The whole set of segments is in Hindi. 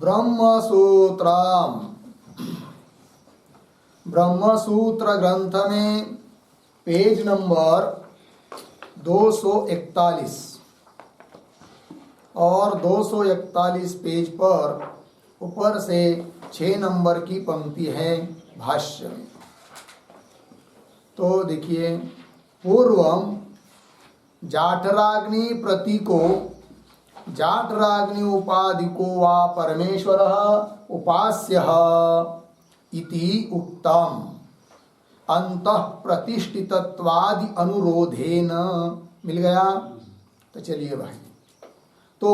ब्रह्मसूत्रम, ब्रह्मसूत्र ग्रंथ में पेज नंबर 241 और 241 पेज पर ऊपर से 6 नंबर की पंक्ति है भाष्य में। तो देखिए, पूर्वम जाठराग्नि प्रतीको जाठराग्नि उपाधिको वा परमेश्वरः उपास्यः इति उक्तम अंतः प्रतिष्ठितत्वादि अनुरोधेन। मिल गया? तो चलिए भाई, तो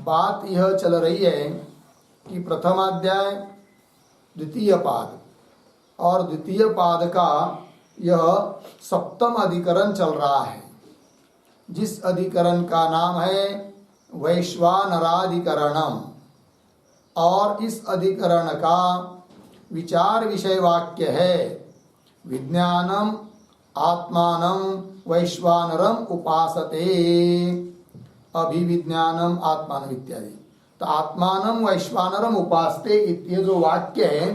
बात यह चल रही है कि प्रथमाध्याय द्वितीय पाद और द्वितीय पाद का यह सप्तम अधिकरण चल रहा है, जिस अधिकरण का नाम है वैश्वानराधिकरणम। और इस अधिकरण का विचार विषय वाक्य है विज्ञानम आत्मानं वैश्वानरम उपासते, अभिविज्ञानम आत्मानं इत्यादि। तो आत्मानं वैश्वानरम उपासते इत्य जो वाक्य है,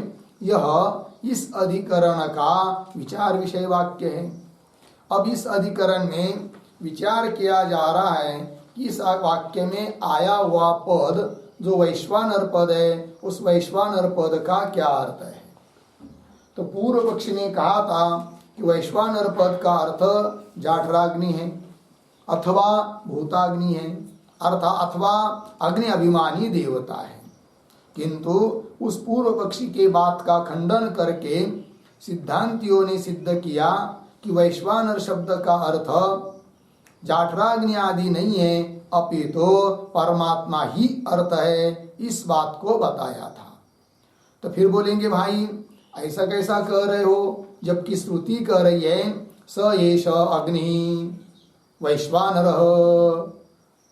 यह इस अधिकरण का विचार विषय वाक्य है। अब इस अधिकरण में विचार किया जा रहा है कि इस वाक्य में आया हुआ पद जो वैश्वानर पद है, उस वैश्वानर पद का क्या अर्थ है। तो पूर्व पक्षी ने कहा था कि वैश्वानर पद का अर्थ जाठराग्नि है अथवा भूताग्नि है, अथवा अग्नि अभिमानी देवता है। किंतु उस पूर्व पक्षी के बात का खंडन करके सिद्धांतियों ने सिद्ध किया कि वैश्वानर शब्द का अर्थ जाठराग्नि आदि नहीं है, अपितु परमात्मा ही अर्थ है। इस बात को बताया था। तो फिर बोलेंगे भाई ऐसा कैसा कह रहे हो, जबकि श्रुति कह रही है स एष अग्नि वैश्वानर।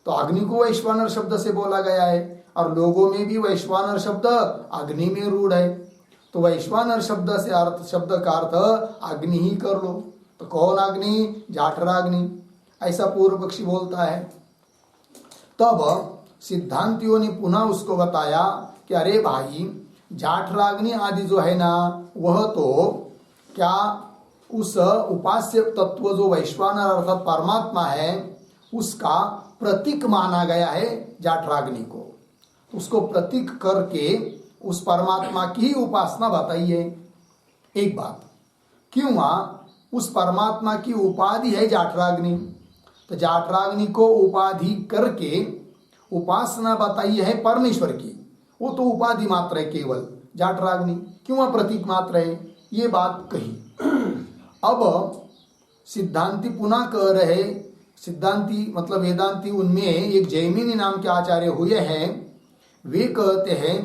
तो अग्नि को वैश्वानर शब्द से बोला गया है और लोगों में भी वैश्वानर शब्द अग्नि में रूढ़ है। तो वैश्वानर शब्द से अर्थ, शब्द का अर्थ अग्नि ही कर लो। तो कौन अग्नि? जाठराग्नि, ऐसा पूर्व पक्षी बोलता है। तब सिद्धांतियों ने पुनः उसको बताया कि अरे भाई, जाठराग्नि आदि जो है ना, वह तो क्या उस उपास्य तत्व जो वैश्वानर अर्थात परमात्मा है, उसका प्रतीक माना गया है जाठराग्नि को। उसको प्रतीक करके उस परमात्मा की ही उपासना बताइए। एक बात, क्यों उस परमात्मा की उपाधि है जाठराग्नि, तो जाठराग्नि को उपाधि करके उपासना बताई है परमेश्वर की। वो तो उपाधि मात्र है केवल, जाठराग्नि क्यों प्रतीक मात्र है, ये बात कही। अब सिद्धांति पुनः कह रहे, सिद्धांति मतलब वेदांति, उनमें एक जैमिनी नाम के आचार्य हुए हैं, वे कहते हैं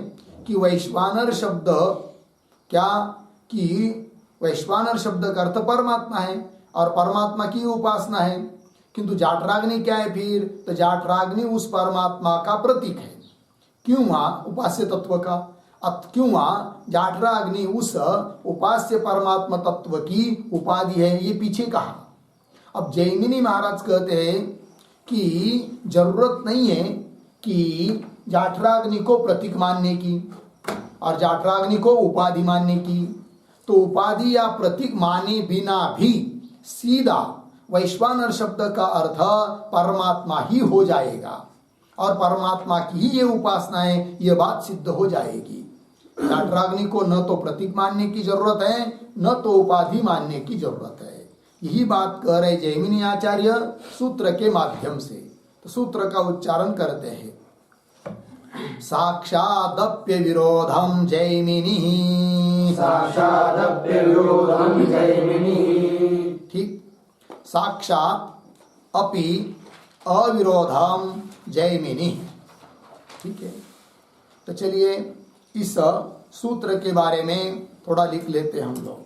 कि वैश्वानर शब्द क्या, कि वैश्वानर शब्द का अर्थ परमात्मा है और परमात्मा की उपासना है। किंतु जाठराग्नि क्या है फिर? तो जाठराग्नि उस परमात्मा का प्रतीक है। क्यों? उपास्य तत्व का। क्यों? जाठराग्नि उस उपास्य परमात्मा तत्व की उपाधि है, ये पीछे कहा। अब जैमिनी महाराज कहते हैं कि जरूरत नहीं है कि जाठराग्नि को प्रतीक मानने की और जाठराग्नि को उपाधि मानने की। तो उपाधि या प्रतीक माने बिना भी सीधा वैश्वानर शब्द का अर्थ परमात्मा ही हो जाएगा और परमात्मा की ही ये उपासना है, ये बात सिद्ध हो जाएगी। जाठराग्नि को न तो प्रतीक मानने की जरूरत है, न तो उपाधि मानने की जरूरत है। यही बात कह रहे जैमिनी आचार्य सूत्र के माध्यम से। तो सूत्र का उच्चारण करते हैं, साक्षादप्य विरोधम जैमिनी, साक्षादप्य विरोधम जैमिनी। ठीक, साक्षात अपि अविरोधम जैमिनी। ठीक है। तो चलिए इस सूत्र के बारे में थोड़ा लिख लेते हैं हम लोग।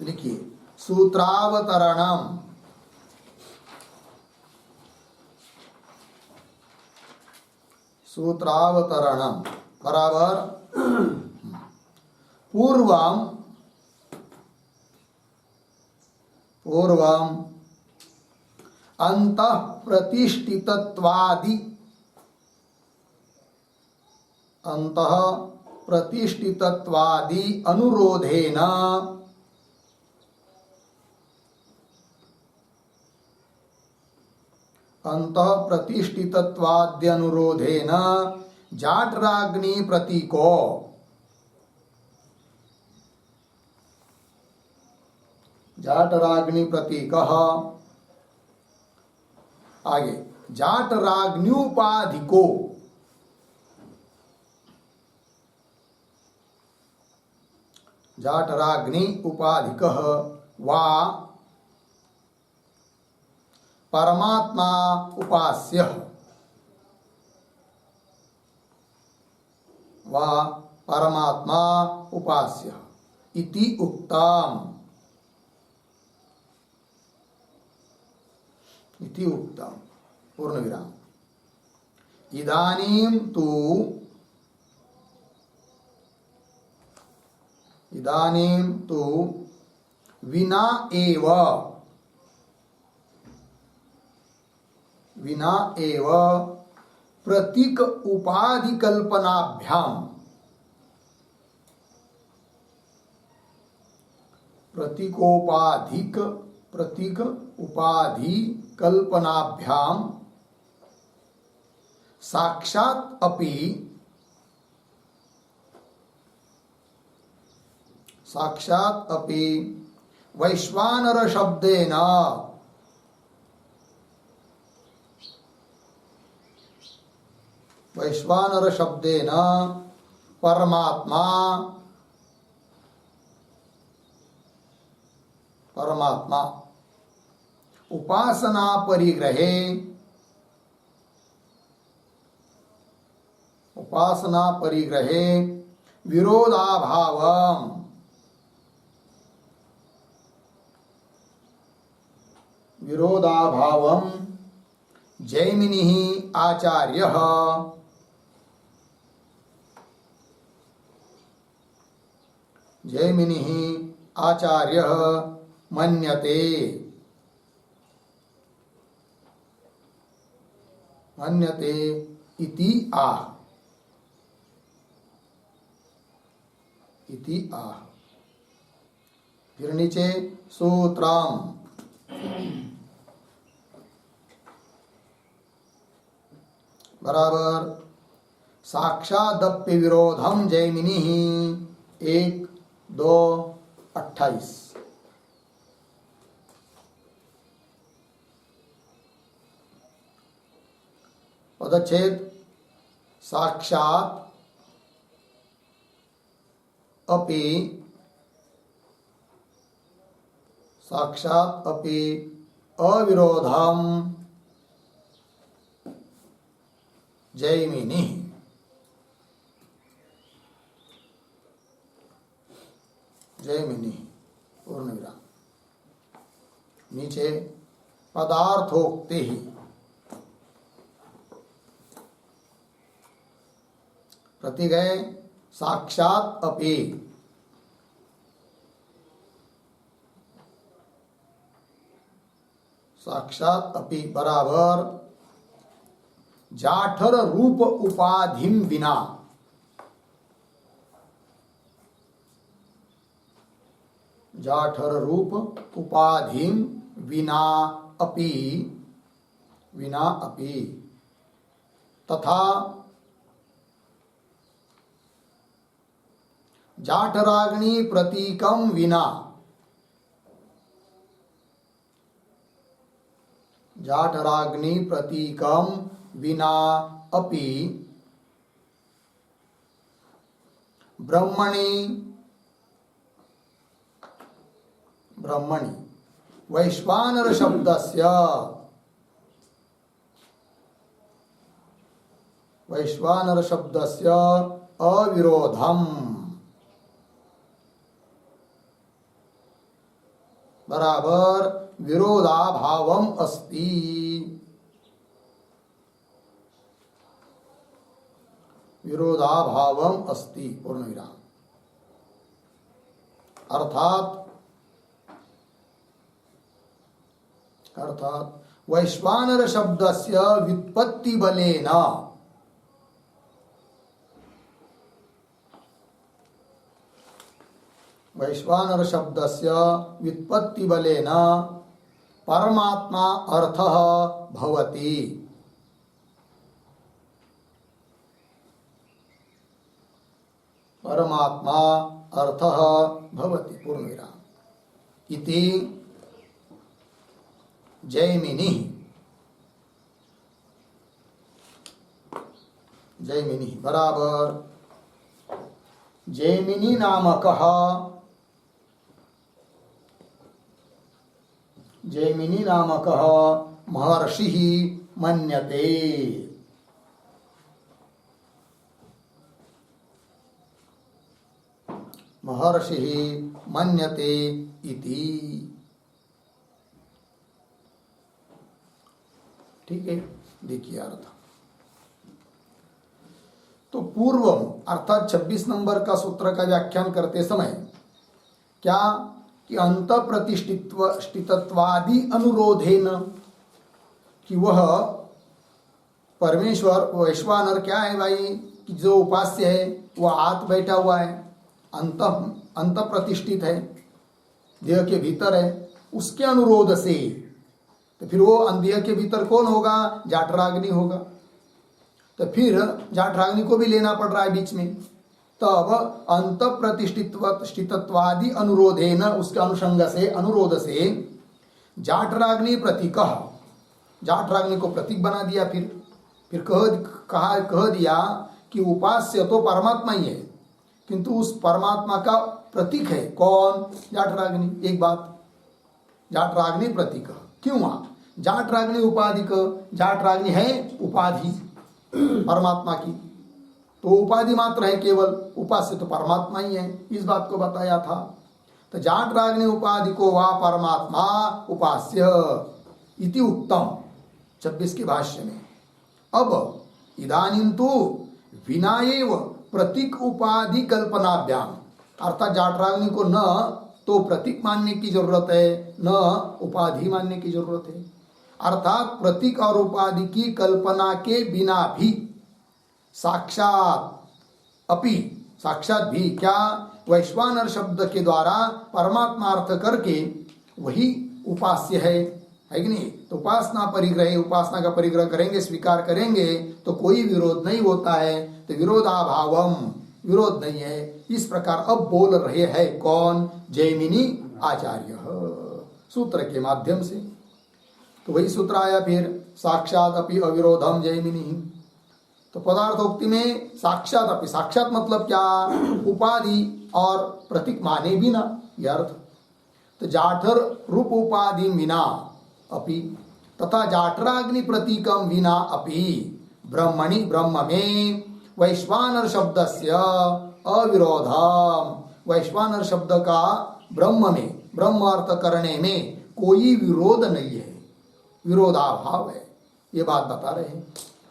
लिखिए, सूत्रावतरणम, सूत्रावतरणम बराबर पूर्वम अंतः प्रतिष्ठितत्वादि अंतः प्रतिष्ठितत्वादि अनुरोधेन अंतः प्रतिष्ठितत्वाद्यनुरोधेन जाठराग्नि प्रतीको जाठराग्नि प्रतीकः आगे जाठराग्न्युपाधिको जाठराग्नि उपाधिकः वा परमात्मा उपास्यः वा परमात्मा उपास्यः इति उक्तम् इति उक्तम् पूर्णविराम इदानीं तु विना एव प्रतीक उपाधि कल्पनाभ्याम प्रतीक उपाधि कल्पनाभ्याम साक्षात् अपि वैश्वानर शब्देन परमात्मा उपासना परिग्रहे विरोधाभावं जैमिनिः आचार्यः मन्यते इति आह। फिर नीचे सूत्रम बराबर साक्षादप्य विरोधम जैमिनी 1:2:28 पदच्छेद साक्षात अपि अविरोधम जैमिनी पूर्णविराम नीचे पदार्थोक्ति ही प्रतिगय साक्षात अपि बराबर जाठर रूप उपाधिम विना अपि तथा जाठराग्नि प्रतीकम विना अपि ब्रह्मणि वैश्वानर शब्दस्य अविरोधम बराबर विरोधाभावम अस्ति पूर्णविराम अर्थात वैश्वानर शब्दस्य व्युत्पत्ति बलेन वैश्वानर शब्दस्य व्युत्पत्ति बलेन परमात्मा अर्थः भवति। परमात्मा अर्थः भवति पूर्णविराम इति जैमिनि बराबर जैमिनि नामकः महर्षिः मन्यते। महर्षिः मन्यते इति। ठीक है, देखिए अर्थ। तो पूर्व अर्थात 26 नंबर का सूत्र का व्याख्यान करते समय क्या कि अंत प्रतिष्ठितत्वादि अनुरोधेन, कि वह परमेश्वर वैश्वानर क्या है भाई, कि जो उपास्य है वह आत बैठा हुआ है, अंत प्रतिष्ठित है, देह के भीतर है, उसके अनुरोध से। तो फिर वो देह के भीतर कौन होगा? जाठराग्नि होगा। तो फिर जाठराग्नि को भी लेना पड़ रहा है बीच में। तब अंत प्रतिष्ठितत्वादि अनुरोधेन, उसके अनुषंग से अनुरोध से जाठराग्नि प्रतीक, जाठराग्नि को प्रतीक बना दिया। फिर कह दिया कि उपास्य तो परमात्मा ही है, किंतु उस परमात्मा का प्रतीक है कौन? जाठराग्नि। एक बात, जाठराग्नि प्रतीक क्यों हुआ? जाठराग्नि उपाधि का, जाठराग्नि है उपाधि परमात्मा की, तो उपाधि मात्र है केवल, उपास्य तो परमात्मा ही है, इस बात को बताया था। तो जाठराग्नि उपाधि को वा परमात्मा उपास्य इति उत्तम 26 के भाष्य में। अब इदानीं तो विना एव प्रतीक उपाधि कल्पनाभ्याम, अर्थात जाठराग्नि को न तो प्रतीक मानने की जरूरत है, न उपाधि मानने की जरूरत है। अर्थात प्रतीक और उपाधि की कल्पना के बिना भी साक्षात भी क्या वैश्वानर शब्द के द्वारा परमात्मा अर्थ करके वही उपास्य है कि नहीं? तो उपासना परिग्रह, उपासना का परिग्रह करेंगे, स्वीकार करेंगे तो कोई विरोध नहीं होता है। तो विरोधाभावम, विरोध नहीं है। इस प्रकार अब बोल रहे हैं कौन? जैमिनी आचार्य सूत्र के माध्यम से। तो वही सूत्र आया फिर, साक्षात अपि अविरोधम जैमिनी। तो पदार्थोक्ति में साक्षात अपि, साक्षात मतलब क्या? उपाधि और प्रतीक माने बिना, यह अर्थ। तो जाठर रूप उपाधि विना अपि तथा जाठराग्नि प्रतीकम विना अपि ब्रह्मणि, ब्रह्म में वैश्वानर शब्दस्य अविरोधम, वैश्वानर शब्द का ब्रह्म में, ब्रह्म अर्थ करने में कोई विरोध नहीं है, विरोधाभाव है, ये बात बता रहे हैं।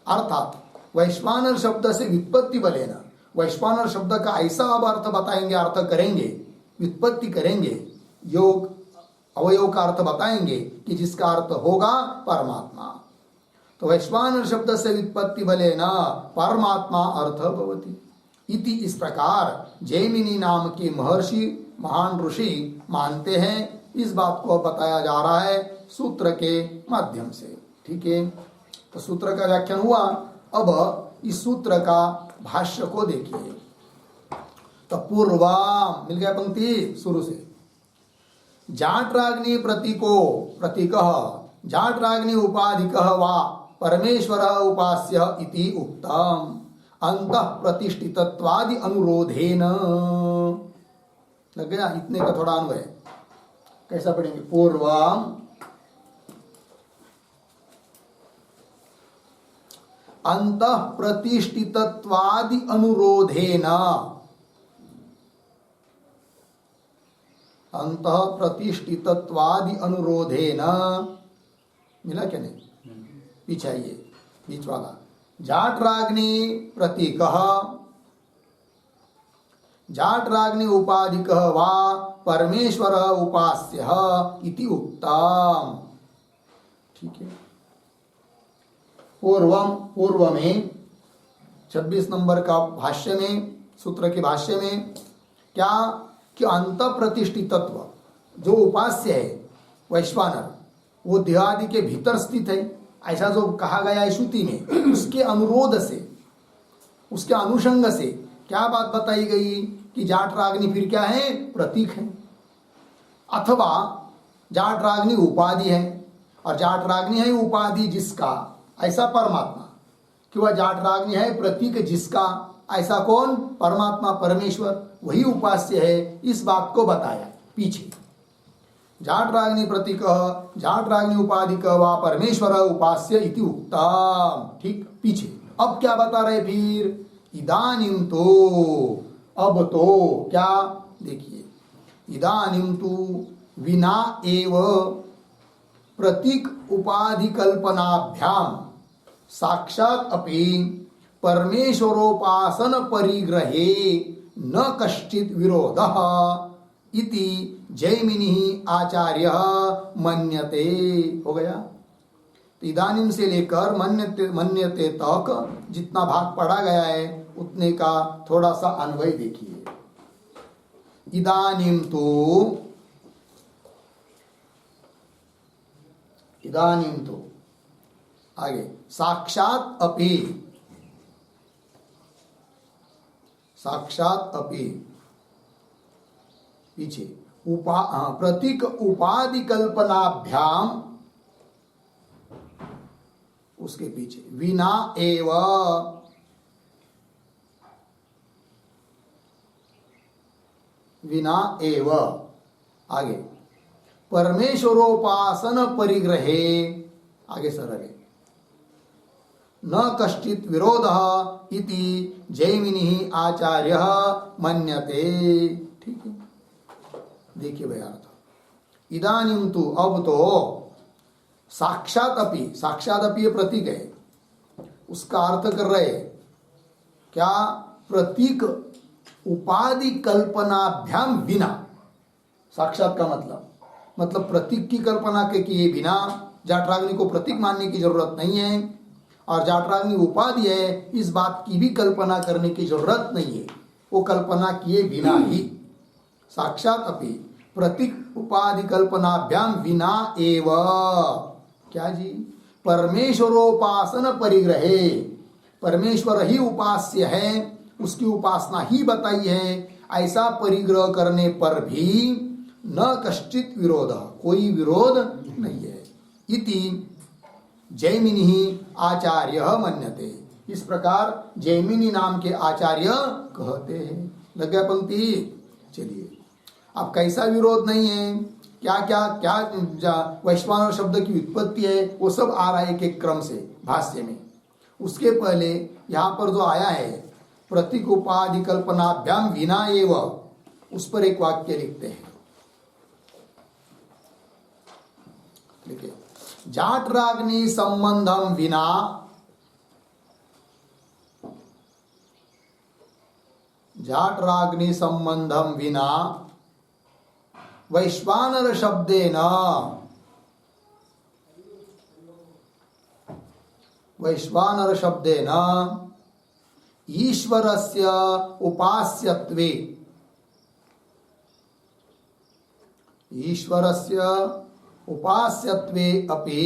अर्थात वैश्वानर शब्द से व्युत्पत्ति बलेना, वैश्वानर शब्द का ऐसा अब अर्थ बताएंगे, अर्थ करेंगे, व्युत्पत्ति करेंगे, योग अवयव का अर्थ बताएंगे कि जिसका अर्थ होगा परमात्मा। तो वैश्वानर शब्द से व्युत्पत्ति बलेना परमात्मा अर्थ भवति इति, इस प्रकार जैमिनी नाम के महर्षि, महान ऋषि मानते हैं। इस बात को बताया जा रहा है सूत्र के माध्यम से। ठीक है, तो सूत्र का व्याख्यान हुआ। अब इस सूत्र का भाष्य को देखिए। तो पूर्वाम मिल गया पंक्ति शुरू से। जाठराग्नि प्रतीको प्रतीक जाठराग्नि उपाधिक वा परमेश्वर उपास्य इति उक्तम अंतः प्रतिष्ठितत्वादि अनुरोधेन। लग गया? इतने का थोड़ा अन्वय कैसा पढ़ेंगे? पूर्वम अंतः प्रतिष्ठितत्वादि अनुरोधेन, अंतः प्रतिष्ठितत्वादि अनुरोधेन। मिला क्या? नहीं, पीछे आइए, बीच वाला। जाठराग्नि प्रतीक जाठराग्नि उपाधिक वा परमेश्वर उपास्य इति उक्तम। ठीक है, पूर्व में 26 नंबर का भाष्य में, सूत्र के भाष्य में क्या कि अंत प्रतिष्ठित तत्व जो उपास्य है वैश्वानर, वो देह आदि के भीतर स्थित है, ऐसा जो कहा गया है श्रुति में, उसके अनुरोध से, उसके अनुषंग से क्या बात बताई गई कि जाट रागनी फिर क्या है? प्रतीक है, अथवा जाट रागनी उपाधि है, और जाट रागनी है उपाधि जिसका, ऐसा परमात्मा, कि वह जाट रागनी है प्रतीक जिसका, ऐसा कौन? परमात्मा परमेश्वर, वही उपास्य है। इस बात को बताया पीछे। जाट रागनी प्रतीक जाट रागनी उपाधि व परमेश्वर उपास्य इति उक्ता। ठीक, पीछे। अब क्या बता रहे फिर? इदानीम तो, अब तो क्या? देखिए, इदानीम तो विना एव प्रतीक उपाधि कल्पनाभ्याम साक्षात अपि परमेश्वरोपासन परिग्रहे न कश्चित विरोधः इति जैमिनी आचार्य मन्यते। हो गया। तो इदानीम से लेकर मन्यते तक जितना भाग पढ़ा गया है उतने का थोड़ा सा अन्वय देखिए। इदानीम तो आगे साक्षात अपि पीछे प्रतीक उपाधि कल्पनाभ्याम, उसके पीछे विना एव आगे परमेश्वरोपासन परिग्रहे, आगे सरल न कश्चित विरोधः इति जैमिनी आचार्य मन्यते। ठीक है, देखिए भाई अर्थ। इदानीम तु, अब तो, साक्षात अपि ये प्रतीक है, उसका अर्थ कर रहे क्या? प्रतीक उपाधि कल्पनाभ्याम विना। साक्षात का मतलब प्रतीक की कल्पना के किए बिना जाटराग्नि को प्रतीक मानने की जरूरत नहीं है, और जाटराग्नि उपाधि है इस बात की भी कल्पना करने की जरूरत नहीं है, वो कल्पना किए बिना ही। साक्षात अपि प्रतीक उपाधि कल्पनाभ्याम विना एव क्या जी? परमेश्वरोपासन परिग्रहे, परमेश्वर ही उपास्य है, उसकी उपासना ही बताई है, ऐसा परिग्रह करने पर भी न कश्चित विरोध, कोई विरोध नहीं है। इति जैमिनी आचार्य मन्यते, इस प्रकार जैमिनी नाम के आचार्य कहते हैं। लग गया पंक्ति? चलिए, अब कैसा विरोध नहीं है, क्या क्या क्या वैश्वानर शब्द की उत्पत्ति है, वो सब आ रहा है एक क्रम से भाष्य में। उसके पहले यहाँ पर जो आया है प्रतीक उपाधि कल्पनाभ्याम विना एव, उस पर एक वाक्य लिखते हैं। देखिए, जाटराग्नि संबंधम विना, जाटराग्नि संबंधम विना वैश्वानर शब्देन, वैश्वानर शब्देन ईश्वरस्य उपास्यत्वे, ईश्वरस्य उपास्यत्वे अपि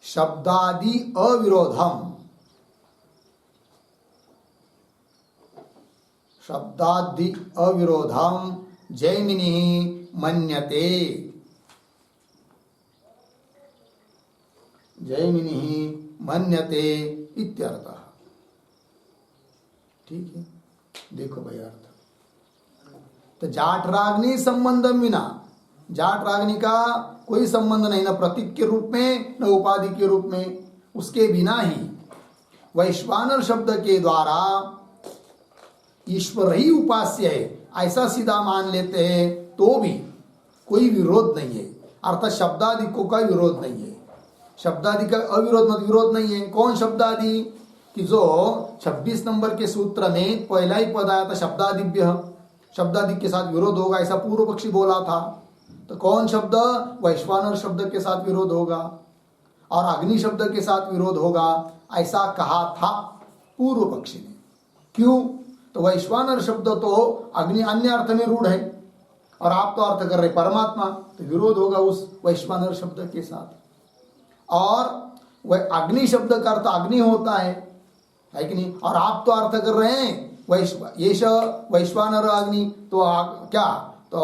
शब्दादि अविरोधम, शब्दादि अविरोधम जैमिनी मन्यते, जैमिनी मन्यते इत्यर्थः। ठीक है, देखो भाई अर्थ। तो जाटराग्नि संबंधम विना, जाटराग्नि का कोई संबंध नहीं, न प्रतीक के रूप में न उपाधि के रूप में, उसके बिना ही वैश्वानर शब्द के द्वारा ईश्वर ही उपास्य है, ऐसा सीधा मान लेते हैं तो भी कोई विरोध नहीं है, अर्थात शब्दादि को कोई विरोध नहीं है। शब्दादि का अविरोध मत विरोध नहीं है। कौन शब्दादि? कि जो 26 नंबर के सूत्र में पहला ही पद आया था शब्दादिभ्य, शब्दादि के साथ विरोध होगा ऐसा पूर्व पक्षी बोला था। तो कौन शब्द? वैश्वानर शब्द के साथ विरोध होगा और अग्नि शब्द के साथ विरोध होगा, ऐसा कहा था पूर्व पक्षी ने। क्यों? तो वैश्वानर शब्द तो अग्नि अन्य अर्थ में रूढ़ है और आप तो अर्थ कर रहे परमात्मा, तो विरोध होगा उस वैश्वानर शब्द के साथ। और वह अग्नि शब्द का अर्थ अग्नि होता है कि नहीं, और आप तो अर्थ कर रहे हैं वैश्वानर अग्नि, तो क्या तो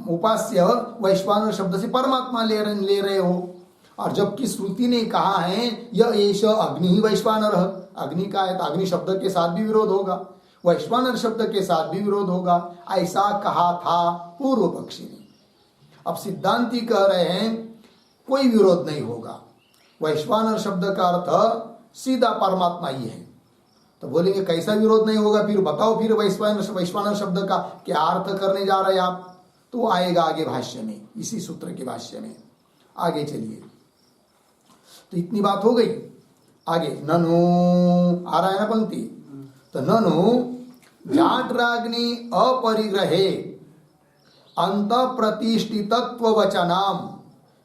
उपास्य वैश्वानर शब्द से परमात्मा ले रहे हो। और जबकि श्रुति ने कहा है यह एष अग्नि ही वैश्वानर, अग्नि का है तो अग्नि शब्द के साथ भी विरोध होगा, वैश्वानर शब्द के साथ भी विरोध होगा, ऐसा कहा था पूर्व पक्षी ने। अब सिद्धांती कह रहे हैं कोई विरोध नहीं होगा, वैश्वानर शब्द का अर्थ सीधा परमात्मा ही है। तो बोलेंगे कैसा विरोध नहीं होगा, फिर बताओ फिर वैश्वानर शब्द का क्या अर्थ करने जा रहे हैं आप, तो आएगा आगे भाष्य में, इसी सूत्र के भाष्य में। आगे चलिए, तो इतनी बात हो गई। आगे ननु आ रहा है ना पंक्ति, तो ननु जाठराग्नि अपरिग्रहे अंत प्रतिष्ठितत्व वचनाम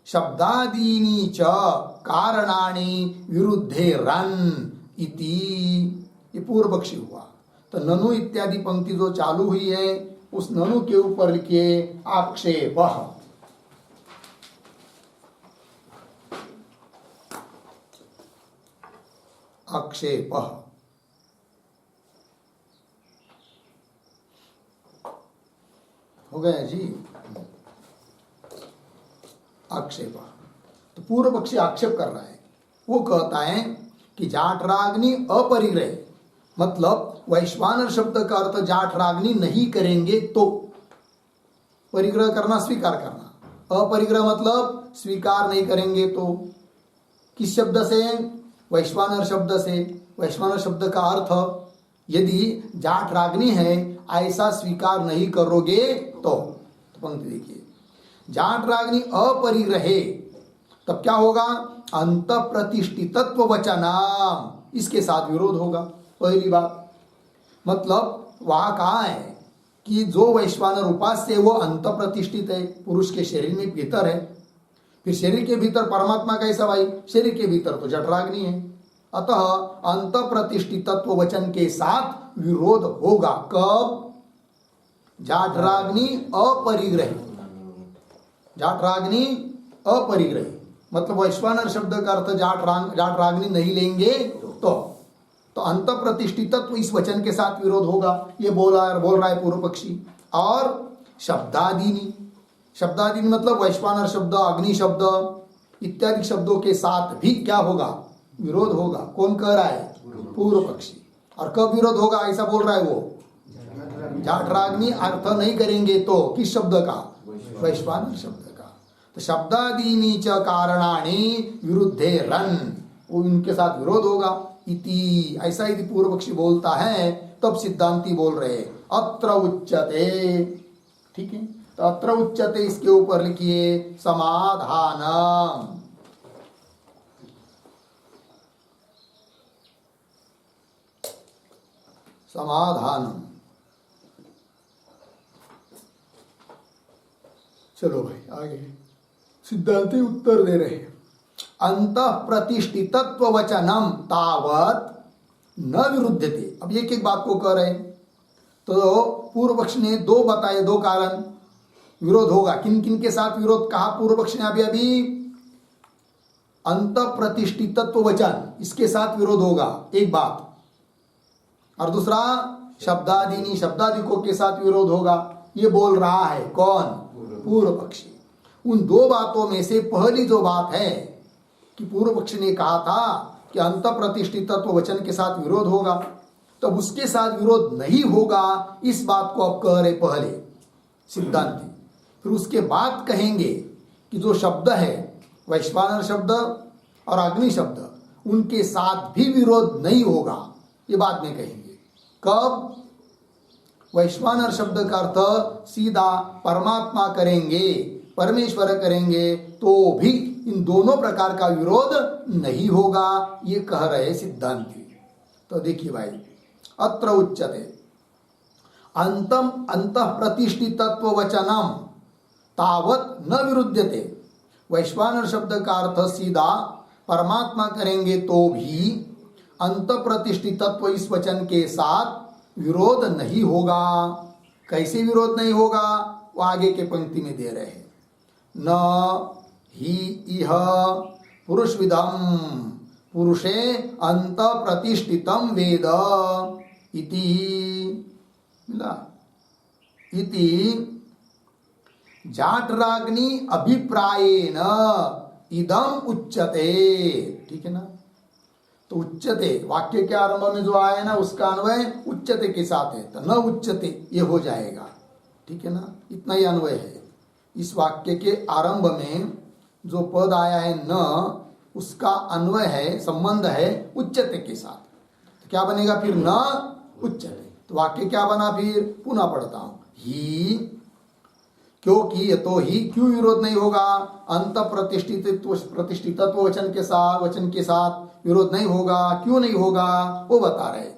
शब्दादीनि च कारणानि विरुद्धे रन इति, ये पूर्व पक्षी हुआ। तो ननु इत्यादि पंक्ति जो चालू हुई है उस ननु के ऊपर लिखिए आक्षेप। आक्षेप हो गया जी, आक्षेप। तो पूर्व पक्षी आक्षेप कर रहा है, वो कहता है कि जाठराग्नि अपरिग्रह, मतलब वैश्वानर शब्द का अर्थ जाठराग्नि नहीं करेंगे तो, परिग्रह करना स्वीकार करना, अपरिग्रह मतलब स्वीकार नहीं करेंगे तो, किस शब्द से, वैश्वानर शब्द से। वैश्वानर शब्द का अर्थ यदि जाठराग्नि है ऐसा स्वीकार नहीं करोगे तो पंक्ति देखिए, जाठराग्नि अपरिग्रहे, तब क्या होगा, अंत प्रतिष्ठितत्व वचनाम, इसके साथ विरोध होगा। पहली बात मतलब वहां कहा है कि जो वैश्वानर उपास्य है वो अंत प्रतिष्ठित है, पुरुष के शरीर में भीतर है। फिर शरीर के भीतर परमात्मा कैसा भाई, शरीर के भीतर तो जठराग्नि है, अतः अंत प्रतिष्ठितत्व वचन के साथ विरोध होगा। कब, जाठराग्नि अपरिग्रही, जाठराग्नि अपरिग्रही मतलब वैश्वानर शब्द का अर्थ जाठराग्नि नहीं लेंगे तो अंत प्रतिष्ठितत्व इस वचन के साथ विरोध होगा, ये बोल रहा है पूर्व पक्षी। और शब्दादीनि, शब्दादीनि मतलब वैश्वानर शब्द, अग्नि शब्द इत्यादि शब्दों के साथ भी क्या होगा, विरोध होगा। कौन कह रहा है, पूर्व पक्षी। और कब विरोध होगा ऐसा बोल रहा है वो, जाठराग्नि अर्थ नहीं करेंगे तो, किस शब्द का, वैश्वानर शब्द का। तो शब्दादीनि च कारणानि विरुद्धे रन, वो उनके साथ विरोध होगा। इति, ऐसा यदि पूर्व पक्षी बोलता है तब सिद्धांती बोल रहे अत्र उच्यते, ठीक है। तो अत्र उच्यते इसके ऊपर लिखिए समाधानम, समाधानम। चलो भाई आगे सिद्धांती उत्तर दे रहे हैं, अंत प्रतिष्ठितत्व वचनम तावत न विरुद्धते। अब एक एक बात को कह रहे हैं, तो पूर्व पक्ष ने दो बताए, दो कारण विरोध होगा। किन किन के साथ विरोध कहा पूर्व पक्ष ने, अभी अंत प्रतिष्ठितत्व वचन, इसके साथ विरोध होगा एक बात, और दूसरा शब्दादीनि, शब्दादिकों के साथ विरोध होगा, ये बोल रहा है कौन, पूर्व पक्षी। उन दो बातों में से पहली जो बात है कि पूर्व पक्षी ने कहा था कि अंत प्रतिष्ठितत्व वचन के साथ विरोध होगा, तो उसके साथ विरोध नहीं होगा, इस बात को अब कह रहे पहले सिद्धांती। फिर उसके बाद कहेंगे कि जो शब्द है वैश्वानर शब्द और अग्नि शब्द, उनके साथ भी विरोध नहीं होगा, ये बाद में कहेंगे। कब, वैश्वानर शब्द का अर्थ सीधा परमात्मा करेंगे, परमेश्वर करेंगे तो भी इन दोनों प्रकार का विरोध नहीं होगा, ये कह रहे सिद्धांती। तो देखिए भाई, अत्र उच्यते अंतम अंत प्रतिष्ठितत्व वचनम तावत न विरुद्धते। वैश्वानर शब्द का अर्थ सीधा परमात्मा करेंगे तो भी अंत प्रतिष्ठितत्व इस वचन के साथ विरोध नहीं होगा। कैसे विरोध नहीं होगा, वो आगे के पंक्ति में दे रहे हैं। न ही इह पुरुषविदम पुरुषे अंत प्रतिष्ठितम वेद इति मिला इति जाठराग्नि अभिप्रायेन इदम उच्यते। ठीक है ना। तो उच्यते वाक्य के आरंभ में जो आया ना उसका अन्वय उच्यते के साथ है, तो न उच्यते ये हो जाएगा। ठीक है ना, इतना ही अन्वय है। इस वाक्य के आरंभ में जो पद आया है न, उसका अन्वय है, संबंध है उच्यते के साथ। तो क्या बनेगा फिर, न उच्यते। तो वाक्य क्या बना फिर, पुनः पढ़ता हूं। ही, क्योंकि तो ही क्यों विरोध नहीं होगा, अंत प्रतिष्ठितत्व वचन के साथ विरोध नहीं होगा। क्यों नहीं होगा वो बता रहे।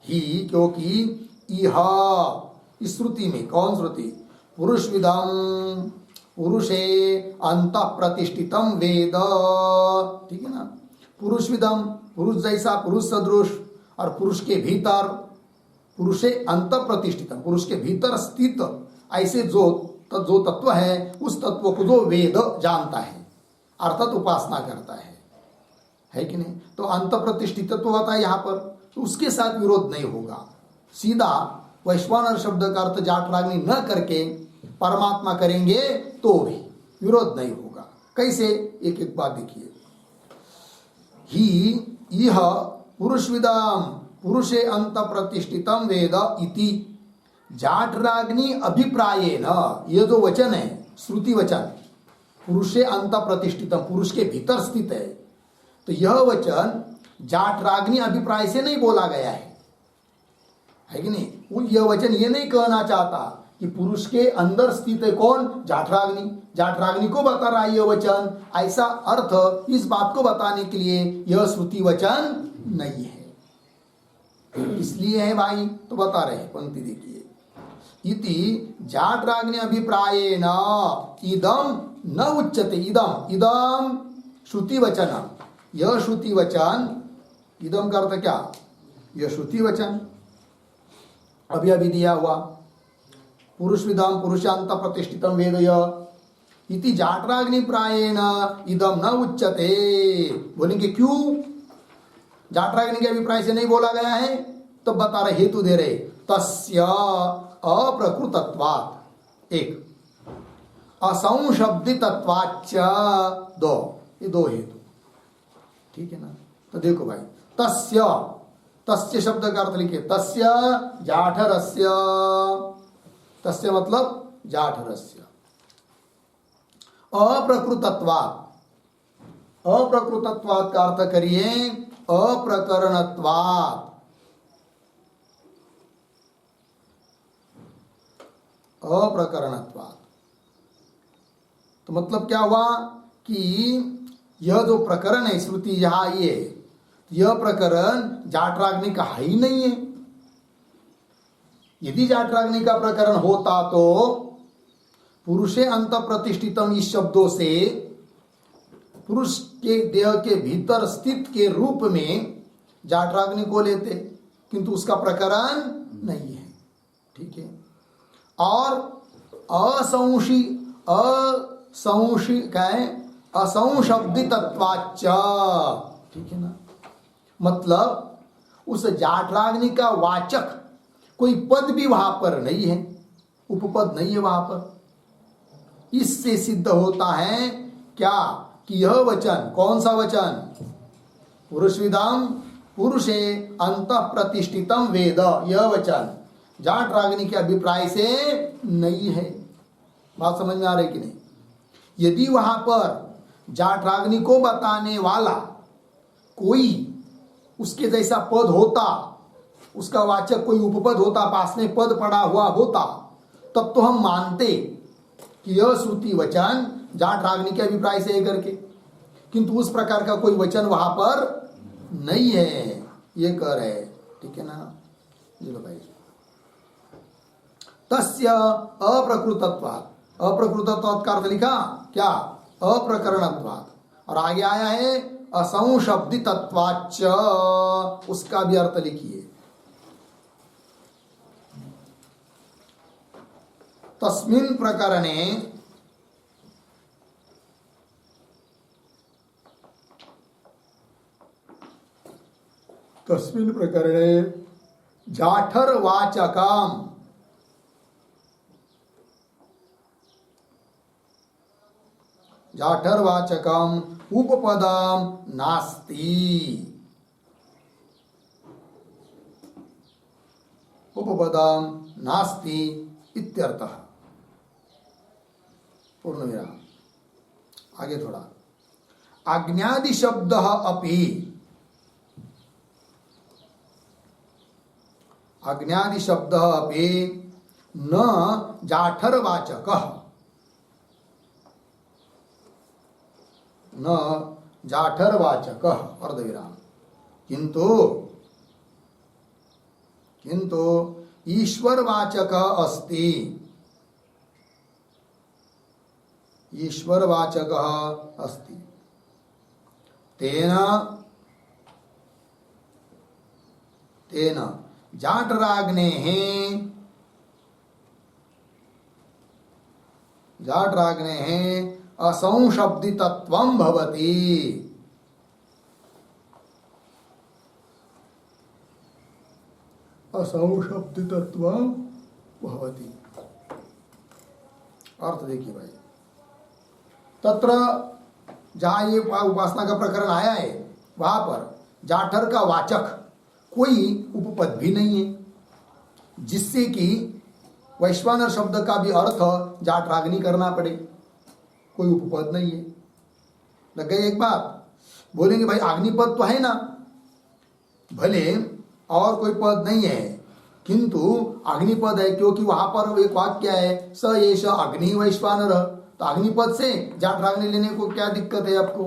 ही क्योंकि इह, इस श्रुति में, कौन श्रुति, पुरुषविदम पुरुषे अंत प्रतिष्ठितम वेद। ठीक है ना। पुरुषविदम पुरुष जैसा, पुरुष सदृश, और पुरुष के भीतर, पुरुषे अंत प्रतिष्ठितम पुरुष के भीतर स्थित ऐसे जो तत्व है, उस तत्व को जो वेद जानता है अर्थात उपासना करता है कि नहीं। तो अंत प्रतिष्ठित तत्व होता है यहाँ पर, तो उसके साथ विरोध नहीं होगा। सीधा वैश्वानर शब्द का अर्थ जाठराग्नि न करके परमात्मा करेंगे तो भी विरोध नहीं होगा। कैसे, एक एक बात देखिए। ही यह पुरुषविदम पुरुषे अंत प्रतिष्ठितम वेद इति जाठराग्नि अभिप्रायेन, यह जो वचन है श्रुति वचन, पुरुषे अंत प्रतिष्ठितम पुरुष के भीतर स्थित है, तो यह वचन जाठराग्नि अभिप्राय से नहीं बोला गया है कि नहीं। वो यह वचन ये नहीं कहना चाहता कि पुरुष के अंदर स्थित है कौन, जाठराग्नि। जाठराग्नि को बता रहा है यह वचन, ऐसा अर्थ इस बात को बताने के लिए यह श्रुति वचन नहीं है। इसलिए है भाई, तो बता रहे हैं, पंक्ति देखिए। इति जाठराग्नि अभिप्रायेन इदम न उच्यते। इदम श्रुति वचन, यह श्रुति वचन, इदम का अर्थ क्या, यह श्रुति वचन अभी अभी दिया हुआ, पुरुषविदम पुरुषांत प्रतिष्ठितम वेद इति जाठराग्नि प्रायेण इदम न उच्यते। बोलेंगे क्यों, जाठराग्नि के अभिप्राय से नहीं बोला गया है, तो बता रहे, हेतु दे रहे। तस्य अप्रकृतत्वात् एक, असंशब्दितत्वाच्च दो, ये दो हेतु। ठीक है ना। तो देखो भाई, तस्य, तस्य शब्द का अर्थ लिखिए, तस्य जाठरस्य, तस्य मतलब जाठरस्य। अप्रकृतत्वात्, अप्रकृतत्वात् का अर्थ करिए अप्रकरणत्वात्। अप्रकरणत्वात् तो मतलब क्या हुआ कि यह जो प्रकरण है श्रुति यहां, यह प्रकरण जाठराग्नि का है ही नहीं है। यदि जाठराग्नि का प्रकरण होता तो पुरुषे अंत प्रतिष्ठितम इस शब्दों से पुरुष के देह के भीतर स्थित के रूप में जाठराग्नि को लेते, किंतु उसका प्रकरण नहीं है। ठीक है। और असंशब्दितत्वाच्च, ठीक है ना, मतलब उस जाठराग्नि का वाचक कोई पद भी वहां पर नहीं है, उपपद नहीं है वहां पर। इससे सिद्ध होता है क्या कि यह वचन, कौन सा वचन, पुरुषविदम पुरुषे अंतः प्रतिष्ठितम वेद, यह वचन जाठराग्नि के अभिप्राय से नहीं है। बात समझ में आ रही कि नहीं। यदि वहां पर जाठराग्नि को बताने वाला कोई उसके जैसा पद होता, उसका वाचक कोई उपपद होता, पास में पद पड़ा हुआ होता, तब तो हम मानते कि यह श्रुति वचन जाठराग्नि के अभिप्राय से है करके, किंतु उस प्रकार का कोई वचन वहां पर नहीं है, ये कह रहे। ठीक है ना। चलो भाई, तस्य अप्रकृतत्वात्, अप्रकृतत्वात् का अर्थ लिखा क्या, अप्रकरणत्वात्, और आगे आया है असंशब्दितत्वाच्च, उसका भी अर्थ लिखिए। तस्मिन् प्रकरणे जाठरवाचकम् उपपदं नास्ति। उपपदं नास्ति इत्यर्थः। पूर्ण विराम। आगे थोड़ा। अज्ञादि शब्दः अपि न जाठरवाचकः अर्धविराम। किंतु ईश्वरवाचक अस्ति। तेन जाठराग्नेः असंशब्दितत्वं भवति। अर्थ देखिए भाई, तत्र जहाँ ये उपासना का प्रकरण आया है वहां पर जाठर का वाचक कोई उपपद भी नहीं है, जिससे कि वैश्वानर शब्द का भी अर्थ जाठराग्नि करना पड़े। कोई उपपद नहीं है। लग गई एक बात। बोलेंगे भाई अग्निपद तो है ना, भले और कोई पद नहीं है, किंतु अग्निपद है, क्योंकि वहां पर एक वाक्य है स एष अग्नि वैश्वानर। तो अग्निपद से जाठराग्नि लेने को क्या दिक्कत है आपको?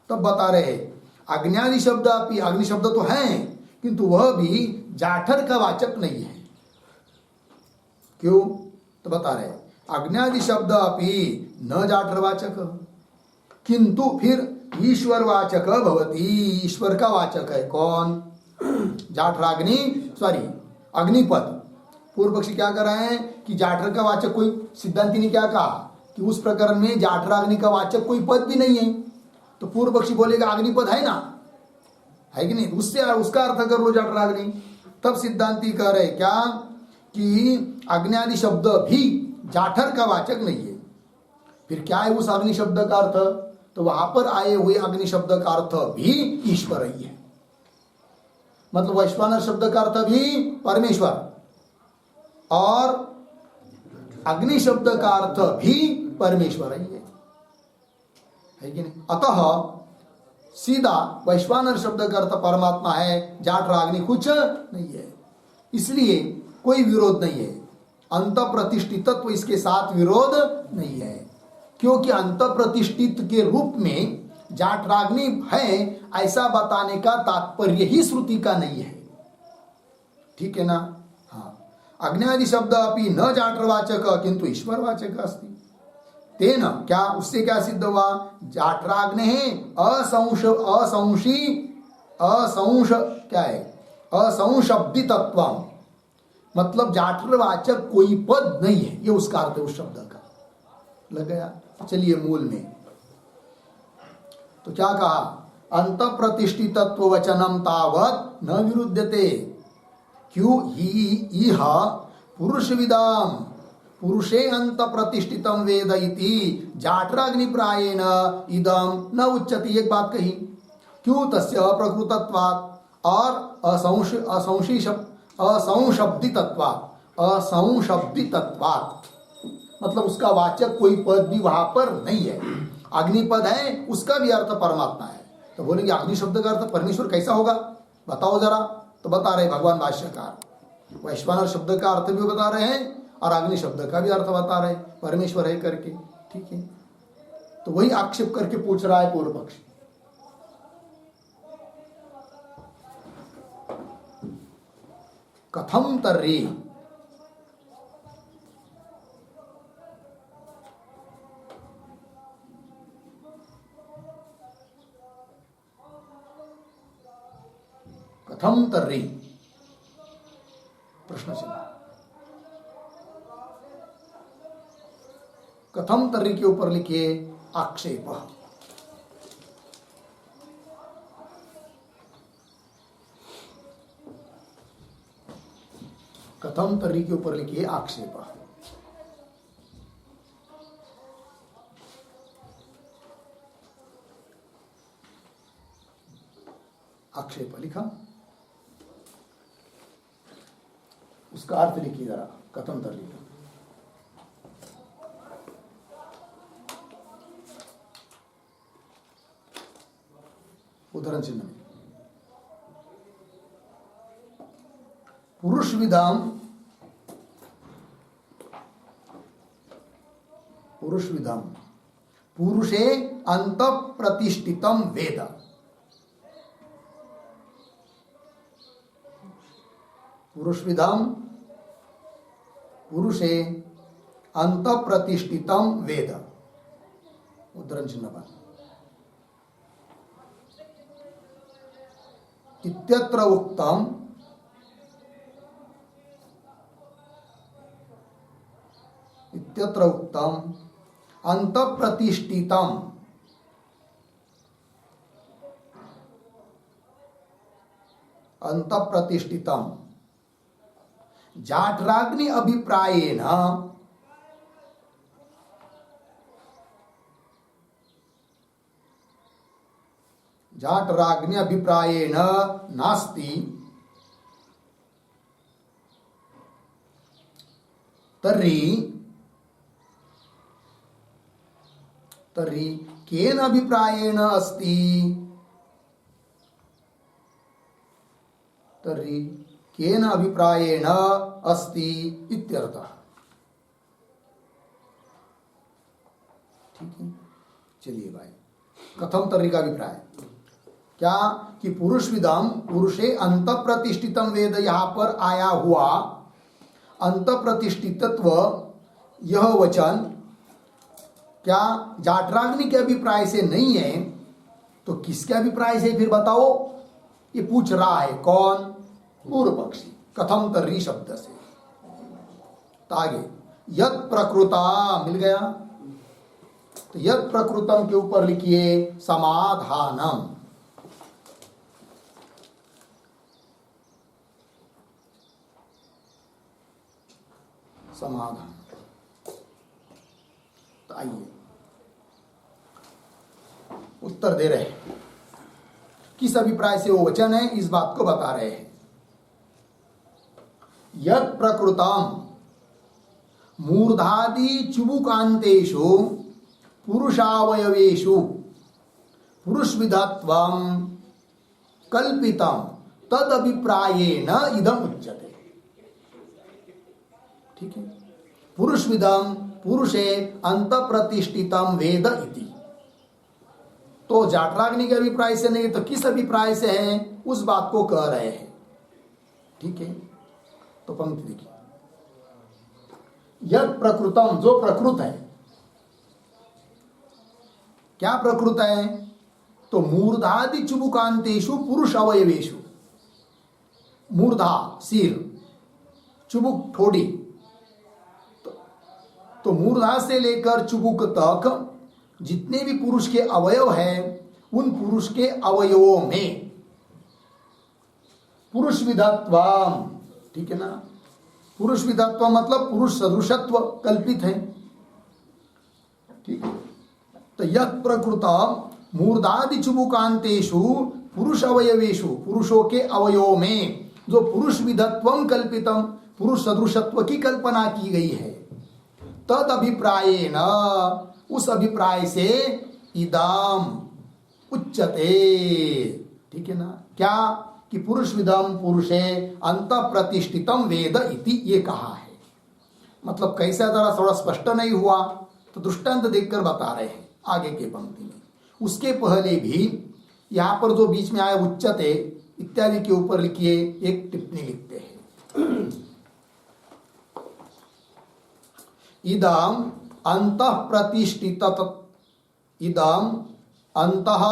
तब बता रहे अग्नि शब्द अग्नि शब्द तो है, किंतु वह भी जाठर का वाचक नहीं है। क्यों? तो बता रहे अज्ञादि शब्द अपि न जाठरवाचक, किंतु फिर ईश्वरवाचक भवति। ईश्वर का वाचक है कौन? जाठराग्नि अग्निपद। पूर्व पक्षी क्या कर रहे हैं कि जाठर का वाचक कोई, सिद्धांति ने क्या कहा कि उस प्रकरण में जाठराग्नि का वाचक कोई पद भी नहीं है। तो पूर्व पक्षी बोलेगा अग्निपद है ना, है कि नहीं, उससे उसका अर्थ कर लो जाठराग्नि। तब सिद्धांति कह रहे क्या कि अग्नि शब्द भी जाठर का वाचक नहीं है। फिर क्या है उस अग्नि शब्द का अर्थ? तो वहां पर आए हुए अग्नि शब्द का अर्थ भी ईश्वर ही है। मतलब वैश्वानर शब्द का अर्थ भी परमेश्वर और अग्नि शब्द का अर्थ भी परमेश्वर ही है कि नहीं? अतः सीधा वैश्वानर शब्द का अर्थ परमात्मा है, जाठराग्नि कुछ नहीं है। इसलिए कोई विरोध नहीं है। अंत प्रतिष्ठितत्व इसके साथ विरोध नहीं है, क्योंकि अंत प्रतिष्ठित के रूप में जाठराग्नि है ऐसा बताने का तात्पर्य ही श्रुति का नहीं है। ठीक है ना? हाँ, अज्ञादि शब्द अपि न जाठरवाचक किंतु ईश्वरवाचक अस्ति। तेन क्या, उससे क्या सिद्ध हुआ? जाठराग्ने असंशब्दितत्वम्, मतलब जाठरवाचक कोई पद नहीं है, ये उसका अर्थ है उस शब्द का। लग गया? चलिए मूल में तो क्या कहा? अंत प्रतिष्ठितत्व वचनम तावत न विरुध्यते। क्यों ही इह पुरुषविदाम पुरुषे अंत प्रतिष्ठितम वेद इति जाठराग्नि प्रायेण इदम न उच्यते। एक बात कही, क्यों? तस्य अप्रकृतत्वात् और असंशब्दितत्वात्, मतलब उसका वाचक कोई पद भी वहां पर नहीं है। अग्निपद है, उसका भी अर्थ परमात्मा है। तो बोलेंगे अग्नि शब्द का अर्थ परमेश्वर कैसा होगा, बताओ जरा। तो बता रहे भगवान भाष्यकार, वैश्वानर शब्द का अर्थ भी बता रहे हैं और अग्नि शब्द का भी अर्थ बता रहे हैं, परमेश्वर है करके। ठीक है, तो वही आक्षेप करके पूछ रहा है पूर्व पक्ष। कथम तर्री, कथम तर्री, प्रश्न चिन्ह। कथम तर्री के ऊपर लिखिए आक्षेप। कथम तर्री के ऊपर लिखिए आक्षेप। आक्षेप लिखा, उसका अर्थ लिखिए जरा कथम तर्री का। उदाहरण चिन्ह में पुरुष विधाम, पुरुष विधाम पुरुषे अंत प्रतिष्ठितम वेद। पुरुष विधाम पुरुषे अंत प्रतिष्ठितम वेद। उदाहरण चिन्ह पर इत्यत्र उक्तम इत्यत्र उक्तम अंत प्रतिष्ठितम अंत प्रतिष्ठितम जाठराग्नि अभिप्रायेण जाठराग्नि अभिप्रायेण नास्ति तर्हि तर्हि केन अभिप्रायेण अस्ति। तर्हि केन अभिप्रायेण अस्ति इत्यर्थः। ठीक है, चलिए भाई, कथम तर्री का अभिप्राय क्या कि पुरुष विदम पुरुषे अंत प्रतिष्ठितम वेद, यहां पर आया हुआ अंत प्रतिष्ठितत्व यह वचन क्या जाठराग्नि के अभिप्राय से नहीं है तो किसके अभिप्राय से फिर बताओ। ये पूछ रहा है कौन, पूर्व पक्षी, कथम तर्री शब्द से। तो आगे यत् प्रकृता मिल गया, तो यत् प्रकृतम के ऊपर लिखिए समाधानम। समाधान। तो आइए उत्तर दे रहे हैं, किस अभिप्राय से वो वचन है इस बात को बता रहे हैं। यत् प्रकृतम मूर्धादि चुबुकांतेषु पुरुषावयवेषु पुरुषविधत्वं कल्पितम तद अभिप्रायेण इदम उच्यते। ठीक है, पुरुषविदम पुरुषे अंत प्रतिष्ठितम वेद इति। तो जाठराग्नि के अभिप्राय से नहीं तो किस अभिप्राय से है उस बात को कह रहे हैं। ठीक है, तो पंक्ति देखिए, यत् प्रकृतम, जो प्रकृत है, क्या प्रकृत है तो मूर्धादि चुबुकांतेषु पुरुष अवयवेषु। मूर्धा सिर, चुबुक ठोड़ी, तो मूर्धा से लेकर चुबुक तक जितने भी पुरुष के अवयव हैं उन पुरुष के अवयवों में पुरुष विधत्वम, ठीक है ना, पुरुष विधत्व मतलब पुरुष सदृशत्व कल्पित है। ठीक है, तो यत् प्रकृतम मूर्धादि चुबुकांतेषु पुरुष अवयवेषु, पुरुषों के अवयवों में जो पुरुष विधत्वम कल्पितम, पुरुष सदृशत्व की कल्पना की गई है, तद अभिप्रायेण, उस अभिप्राय से इदम उच्यते। ठीक है ना, क्या कि पुरुष विदम पुरुषे अंत प्रतिष्ठितम वेद इति, ये कहा है। मतलब कैसा, जरा थोड़ा स्पष्ट नहीं हुआ तो दृष्टांत देखकर बता रहे हैं आगे के पंक्ति में। उसके पहले भी यहां पर जो बीच में आया उच्यते इत्यादि के ऊपर लिखिए एक टिप्पणी लिखते हैं। इदम अंतः प्रतिष्ठित, इदम अंतः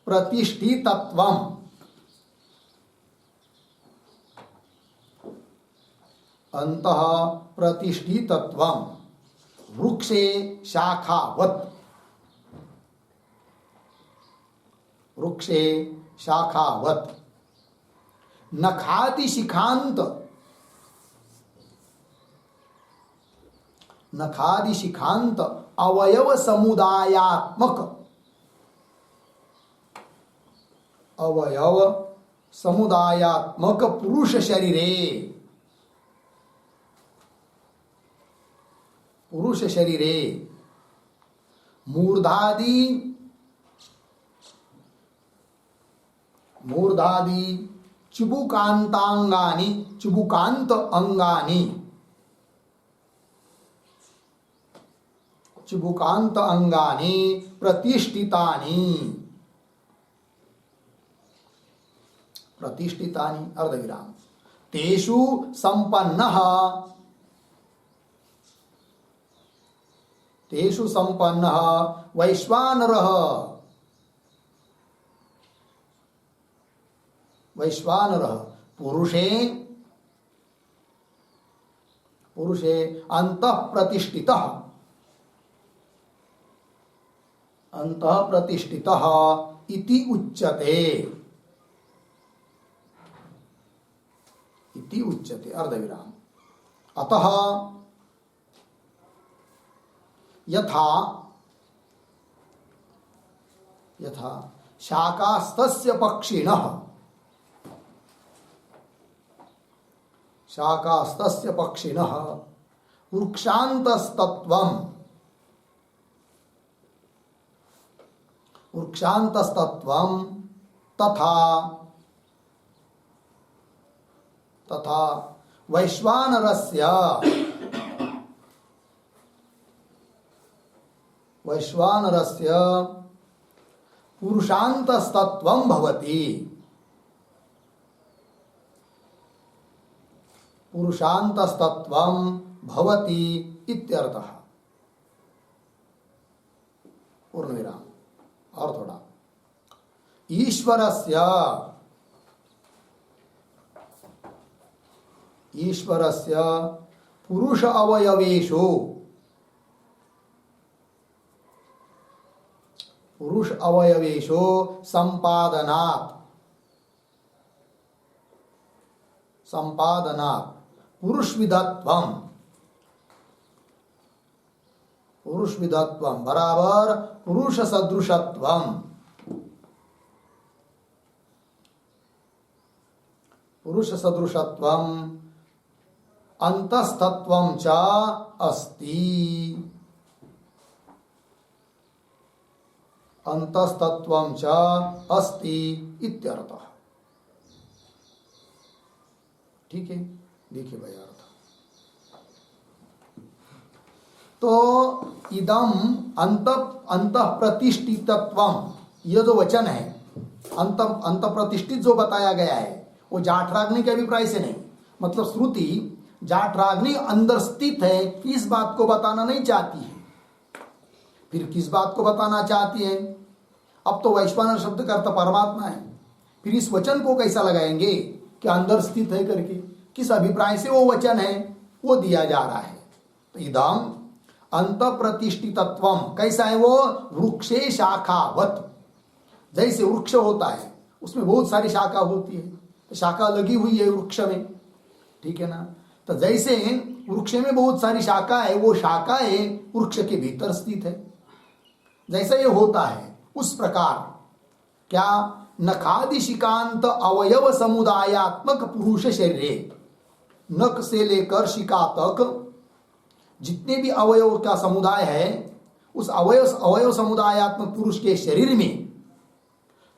प्रतिष्ठितत्वम, अंतः प्रतिष्ठितत्वम वृक्षे शाखावत, वृक्षे शाखावत, नखाति शिखांत, नखादि शिखांत अवयव समुदायात्मक, अवयव समुदायात्मक पुरुष शरीरे, पुरुष शरीरे मूर्धादि, मूर्धादि चुबुकांतांगानि, चुबुकांत अंगानि, चुबुकांत अंगानि प्रतिष्ठितानि, प्रतिष्ठितानि अर्धविराम, तेषु संपन्नः, तेषु संपन्नः वैश्वानरः, वैश्वानरः पुरुषे, पुरुषे अंतः प्रतिष्ठितः, अंतः प्रतिष्ठितः इति उच्यते, इति उच्यते अर्धविराम। अतः यथा, यथा शाकास्तस्य पक्षिणः, शाकास्तस्य पक्षिणः वृक्षान्तस्तत्वं, वृक्षान्तस्तत्वं तथा, तथा वैश्वानरस्य, वैश्वानरस्य पुरुषान्तस्तत्वं भवति, पुरुषान्तस्तत्वं भवति इत्यर्थः। पूर्णविराम। और थोड़ा, ईश्वरस्य, ईश्वरस्य पुरुष अवयवेषु, पुरुष अवयवेषु संपादनात्, संपादनात् पुरुषविधत्वं, पुरुषविधत्वं बराबर पुरुष सदृशत्वं, पुरुष सदृशत्वं अंतस्तत्वं च अस्ति, अंतस्तत्वं च अस्ति इत्यर्थः। ठीक है, देखिए भाई अर्थ। तो इदम अंत प्रतिष्ठितत्वम, यह जो वचन है अंत प्रतिष्ठित जो बताया गया है वो जाठराग्नि के अभिप्राय से नहीं, मतलब श्रुति जाठराग्नि अंदर स्थित है इस बात को बताना नहीं चाहती है। फिर किस बात को बताना चाहती है? अब तो वैश्वानर शब्द का अर्थ परमात्मा है, फिर इस वचन को कैसा लगाएंगे कि अंदर स्थित है करके, किस अभिप्राय से वो वचन है वो दिया जा रहा है। तो इदम अंत प्रतिष्ठितत्वम कैसा है? वो वृक्षे शाखावत, जैसे वृक्ष होता है उसमें बहुत सारी शाखा होती है, तो शाखा लगी हुई है वृक्ष में, ठीक है ना। तो जैसे वृक्ष में बहुत सारी शाखा है, वो शाखाएं वृक्ष के भीतर स्थित है, जैसा ये होता है उस प्रकार क्या नखादि शिकांत अवयव समुदायात्मक पुरुष शरीर, नख से लेकर शिका तक जितने भी अवयव का समुदाय है उस अवयव समुदायात्मक पुरुष के शरीर में,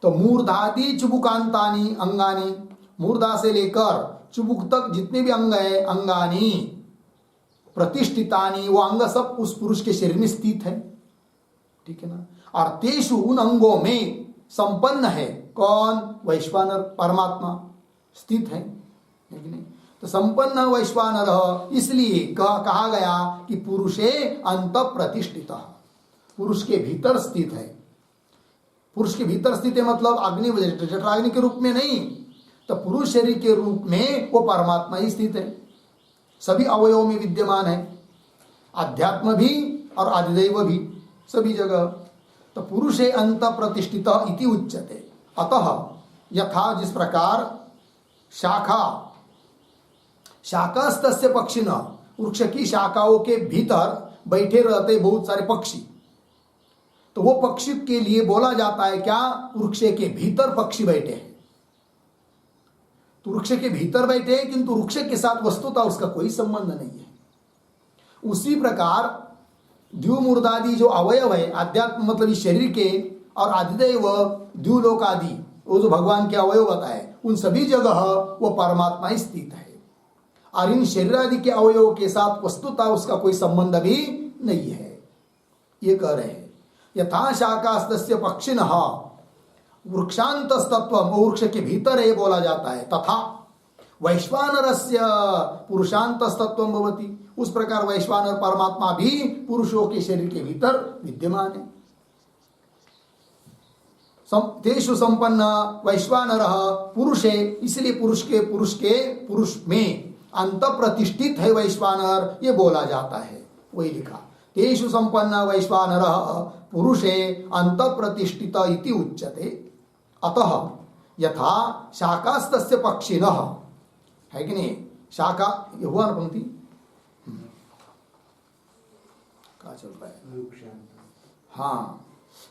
तो मूर्धादि चुबुकांतानी अंगानी, मूर्धा से लेकर चुबुक तक जितने भी अंग है, अंगानी प्रतिष्ठितानी, वो अंग सब उस पुरुष के शरीर में स्थित है, ठीक है ना। और तेषु उन अंगों में संपन्न है कौन? वैश्वानर परमात्मा स्थित है, नहीं? तो संपन्न वैश्वानर, इसलिए कहा गया कि पुरुषे अंत प्रतिष्ठित, पुरुष के भीतर स्थित है। पुरुष के भीतर स्थित है मतलब अग्नि जठराग्नि के रूप में नहीं, तो पुरुष शरीर के रूप में वो परमात्मा ही स्थित है, सभी अवयवों में विद्यमान है। अध्यात्म भी और आदिदैव भी, सभी जगह। तो पुरुषे अंत प्रतिष्ठित इति उच्यते। अतः यथा जिस प्रकार शाखास्तस्य पक्षिण, वृक्ष की शाखाओं के भीतर बैठे रहते बहुत सारे पक्षी, तो वो पक्षी के लिए बोला जाता है क्या, वृक्ष के भीतर पक्षी बैठे हैं। तो वृक्ष के भीतर बैठे हैं किंतु वृक्ष के साथ वस्तुतः उसका कोई संबंध नहीं है। उसी प्रकार द्युमूर्धादि जो अवयव है, अध्यात्म मतलब इस शरीर के, और आदिदेव द्युलोक आदि वो जो भगवान के अवयव बताए, उन सभी जगह वो परमात्मा स्थित है। और इन शरीर आदि के अवयवों के साथ वस्तुतः उसका कोई संबंध भी नहीं है, ये कह रहे हैं। यथा शाखास्तस्य पक्षिणः वृक्षांतस्तत्व, वृक्ष के भीतर ये बोला जाता है, तथा वैश्वानरस्य पुरुषांतस्तत्वं भवति, उस प्रकार वैश्वानर परमात्मा भी पुरुषों के शरीर के भीतर विद्यमान है। तेषु संपन्न वैश्वानर पुरुषे, इसलिए पुरुष में अंत प्रतिष्ठित है वैश्वानर, ये बोला जाता है। वही लिखा, तेषु संपन्न वैश्वानर पुरुषे अंत प्रतिष्ठित इति उच्यते। अतः यथा शाखास्तस्य पक्षिणः, है कि नहीं, शाखा ये हुआ ना पंक्ति, क्या चल रहा है, हाँ,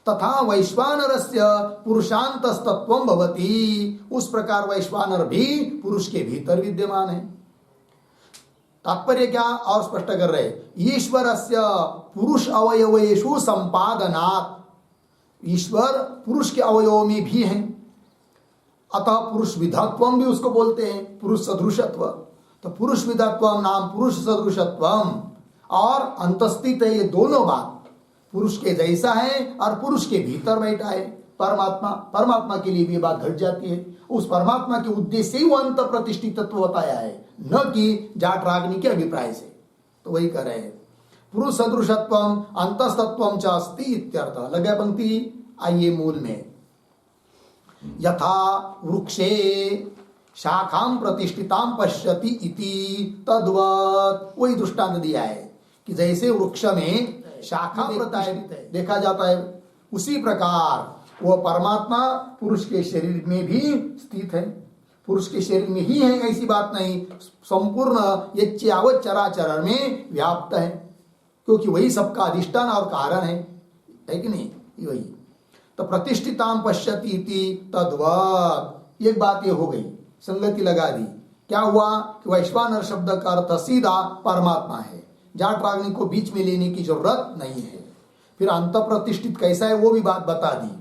तथा वैश्वानरस्य पुरुषांतस्तत्वं भवति, उस प्रकार वैश्वानर भी पुरुष के भीतर विद्यमान है। तात्पर्य क्या और स्पष्ट कर रहे, ईश्वरस्य पुरुष अवयवेषु संपादनात्, ईश्वर पुरुष के अवयवों में भी हैं, अतः पुरुष विधत्वम भी उसको बोलते हैं, पुरुष सदृशत्व। तो पुरुष विधत्वम नाम पुरुष सदृशत्वम और अंतस्थित है, ये दोनों बात पुरुष के जैसा है और पुरुष के भीतर बैठा है परमात्मा के लिए भी ये बात घट जाती है। उस परमात्मा के उद्देश्य से ही वो अंत प्रतिष्ठित तत्व बताया है, न कि जाट रागनी के अभिप्राय से। तो वही कह रहे हैं, पुरुष सदृशत्वम अंतस्तत्वम च अस्ति इत्यर्थ। लगे पंक्ति, आइए मूल में, यथा वृक्षे शाखां प्रतिष्ठितां पश्यति इति तद्वत्, वही दृष्टांत दिया है कि जैसे वृक्ष में शाखा प्रतिष्ठित देखा जाता है, उसी प्रकार वह परमात्मा पुरुष के शरीर में भी स्थित है। पुरुष के शरीर में ही है ऐसी बात नहीं, संपूर्ण यच्चावत चराचर में व्याप्त है, क्योंकि वही सबका अधिष्ठान और कारण है कि नहीं, वही। तो प्रतिष्ठितां पश्यति इति तद्वत्, एक बात ये हो गई, संगति लगा दी। क्या हुआ कि वैश्वानर शब्द का अर्थ सीधा परमात्मा है, जाट रागनी को बीच में लेने की जरूरत नहीं है। फिर अंत प्रतिष्ठित कैसा है वो भी बात बता दी।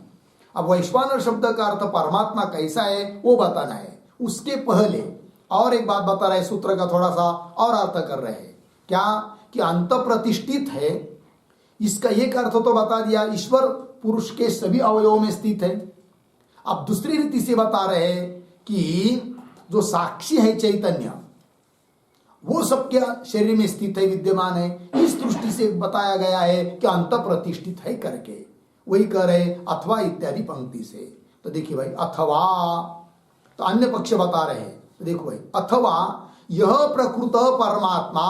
अब वैश्वानर शब्द का अर्थ परमात्मा कैसा है वो बताना है। उसके पहले और एक बात बता रहे, सूत्र का थोड़ा सा और अर्थ कर रहे हैं, क्या कि अंत प्रतिष्ठित है, इसका एक अर्थ तो बता दिया, ईश्वर पुरुष के सभी अवयवों में स्थित है। अब दूसरी रीति से बता रहे हैं कि जो साक्षी है चैतन्य, वो सबके शरीर में स्थित है, विद्यमान है। इस दृष्टि से बताया गया है कि अंत प्रतिष्ठित है करके, वही कह रहे अथवा इत्यादि पंक्ति से। तो देखिए भाई, अथवा तो अन्य पक्ष बता रहे हैं। तो देखो भाई, अथवा यह प्रकृत परमात्मा,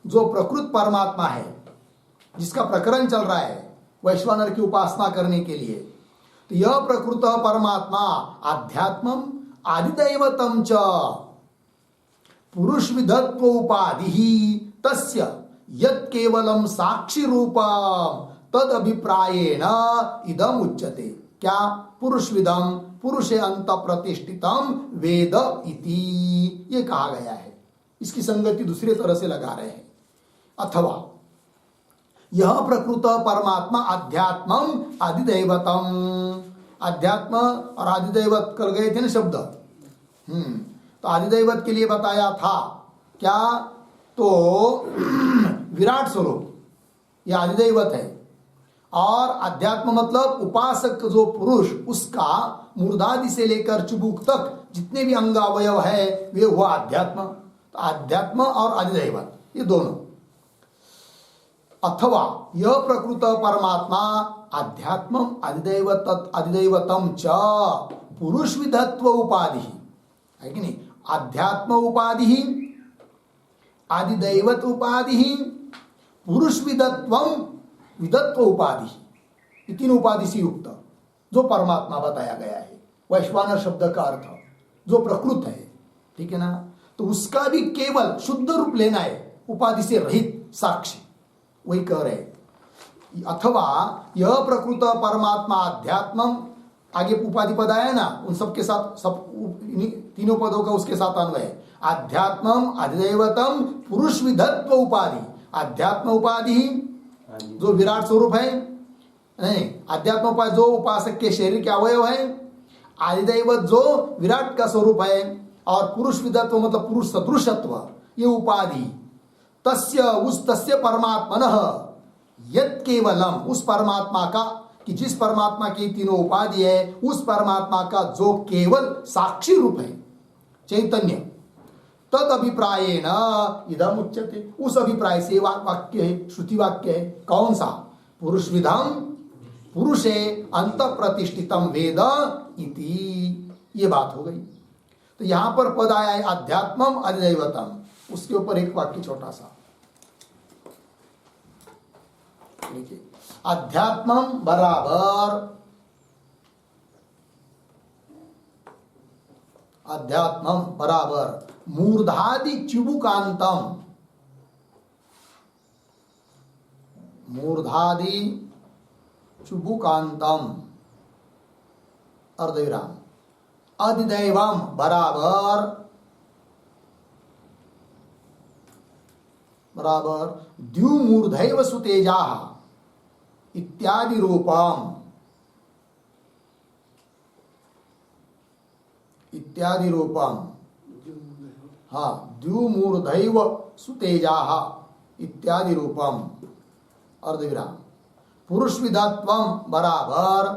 जो प्रकृत परमात्मा है, जिसका प्रकरण चल रहा है वैश्वानर की उपासना करने के लिए, तो यह प्रकृत परमात्मा आध्यात्मम आदिदैवतम च पुरुष विधत्व उपाधि तस्य यत् केवलम साक्षी रूपम तद अभिप्रायेण इदम उच्यते। क्या पुरुष विदम पुरुषे अंत प्रतिष्ठितम वेद इति, ये कहा गया है। इसकी संगति दूसरे तरह से लगा रहे हैं। अथवा यह प्रकृत परमात्मा अध्यात्मम आदिदैवतम, अध्यात्म और आदिदैवत कर गए थे ना शब्द। तो आदिदैवत के लिए बताया था क्या, तो विराट स्वरूप यह आदिदैवत है, और अध्यात्म मतलब उपासक जो पुरुष, उसका मूर्धादि से लेकर चुबुक तक जितने भी अंग अवयव है वे हुआ अध्यात्म। तो अध्यात्म और आदिदैवत ये दोनों। अथवा यह प्रकृत परमात्मा अध्यात्मम अधिदैवतम च पुरुष विधत्व उपाधि, है कि नहीं, अध्यात्म उपाधि, आदिदैवत उपाधि, पुरुष विदत्वम विदत्व उपाधि, ये तीन उपाधि से युक्त जो परमात्मा बताया गया है। वैश्वानर शब्द का अर्थ जो प्रकृत है, ठीक है ना, तो उसका भी केवल शुद्ध रूप लेना है, उपाधि से रहित साक्षी, वही कह रहे। अथवा यह प्रकृत परमात्मा अध्यात्मम, आगे उपाधि पद आया ना, उन सबके साथ सब तीनों पदों का उसके साथ अन्वय है। अध्यात्मम अधिदैवतम पुरुष विधत्व उपाधि, अध्यात्म उपाधि जो विराट स्वरूप है, नहीं, अध्यात्म उपाधि जो उपासक के शरीर के अवयव है, आदिदैवत जो विराट का स्वरूप है, और पुरुष विधत्व मतलब पुरुष सदृशत्व, ये उपाधि तस्य परमात्मनः यत् केवलम, उस परमात्मा का, कि जिस परमात्मा की तीनों उपाधि है, उस परमात्मा का जो केवल साक्षी रूप है चैतन्य, तद अभिप्रायेण इदम उच्यते, उस अभिप्राय से वाक्य है, श्रुति वाक्य है। कौन सा? पुरुष विधम पुरुषे अंत प्रतिष्ठितम वेद इति, ये बात हो गई। तो यहां पर पद आया है अध्यात्मम अधिदैवतम, उसके ऊपर एक वाक्य छोटा सा देखिए, अध्यात्मम बराबर, अध्यात्मम बराबर मूर्धादि चिबुकांतम, मूर्धादि चुबुकांतम अर्धविराम, अधिदैवम बराबर बराबर द्युमूर्धैव सुतेजा इत्यादि रूपम, इत्यादि रूपम, हाँ, द्युमूर्धैव सुतेजा इत्यादि रूपम अर्धविराम, पुरुष विधत्वम बराबर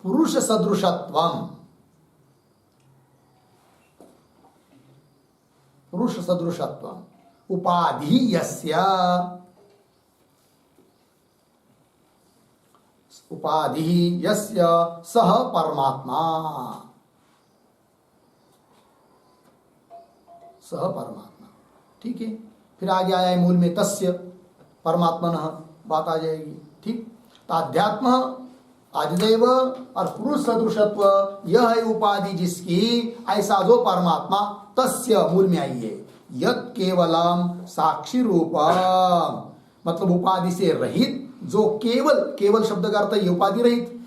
पुरुष सदृशत्वम, पुरुष सदृशत्वम उपाधि यस्य, उपाधि यस्य सह परमात्मा, सह परमात्मा, ठीक है। फिर आगे आया है मूल में तस्य परमात्मनः, बात आ जाएगी, ठीक। तो अध्यात्म आदिदेव और पुरुष सदृशत्व, यह है उपाधि जिसकी, ऐसा जो परमात्मा, तस्य मूल में आई है, यत् केवलम साक्षी रूपम, मतलब उपाधि से रहित, जो केवल, केवल शब्द का अर्थ है उपाधि रहित,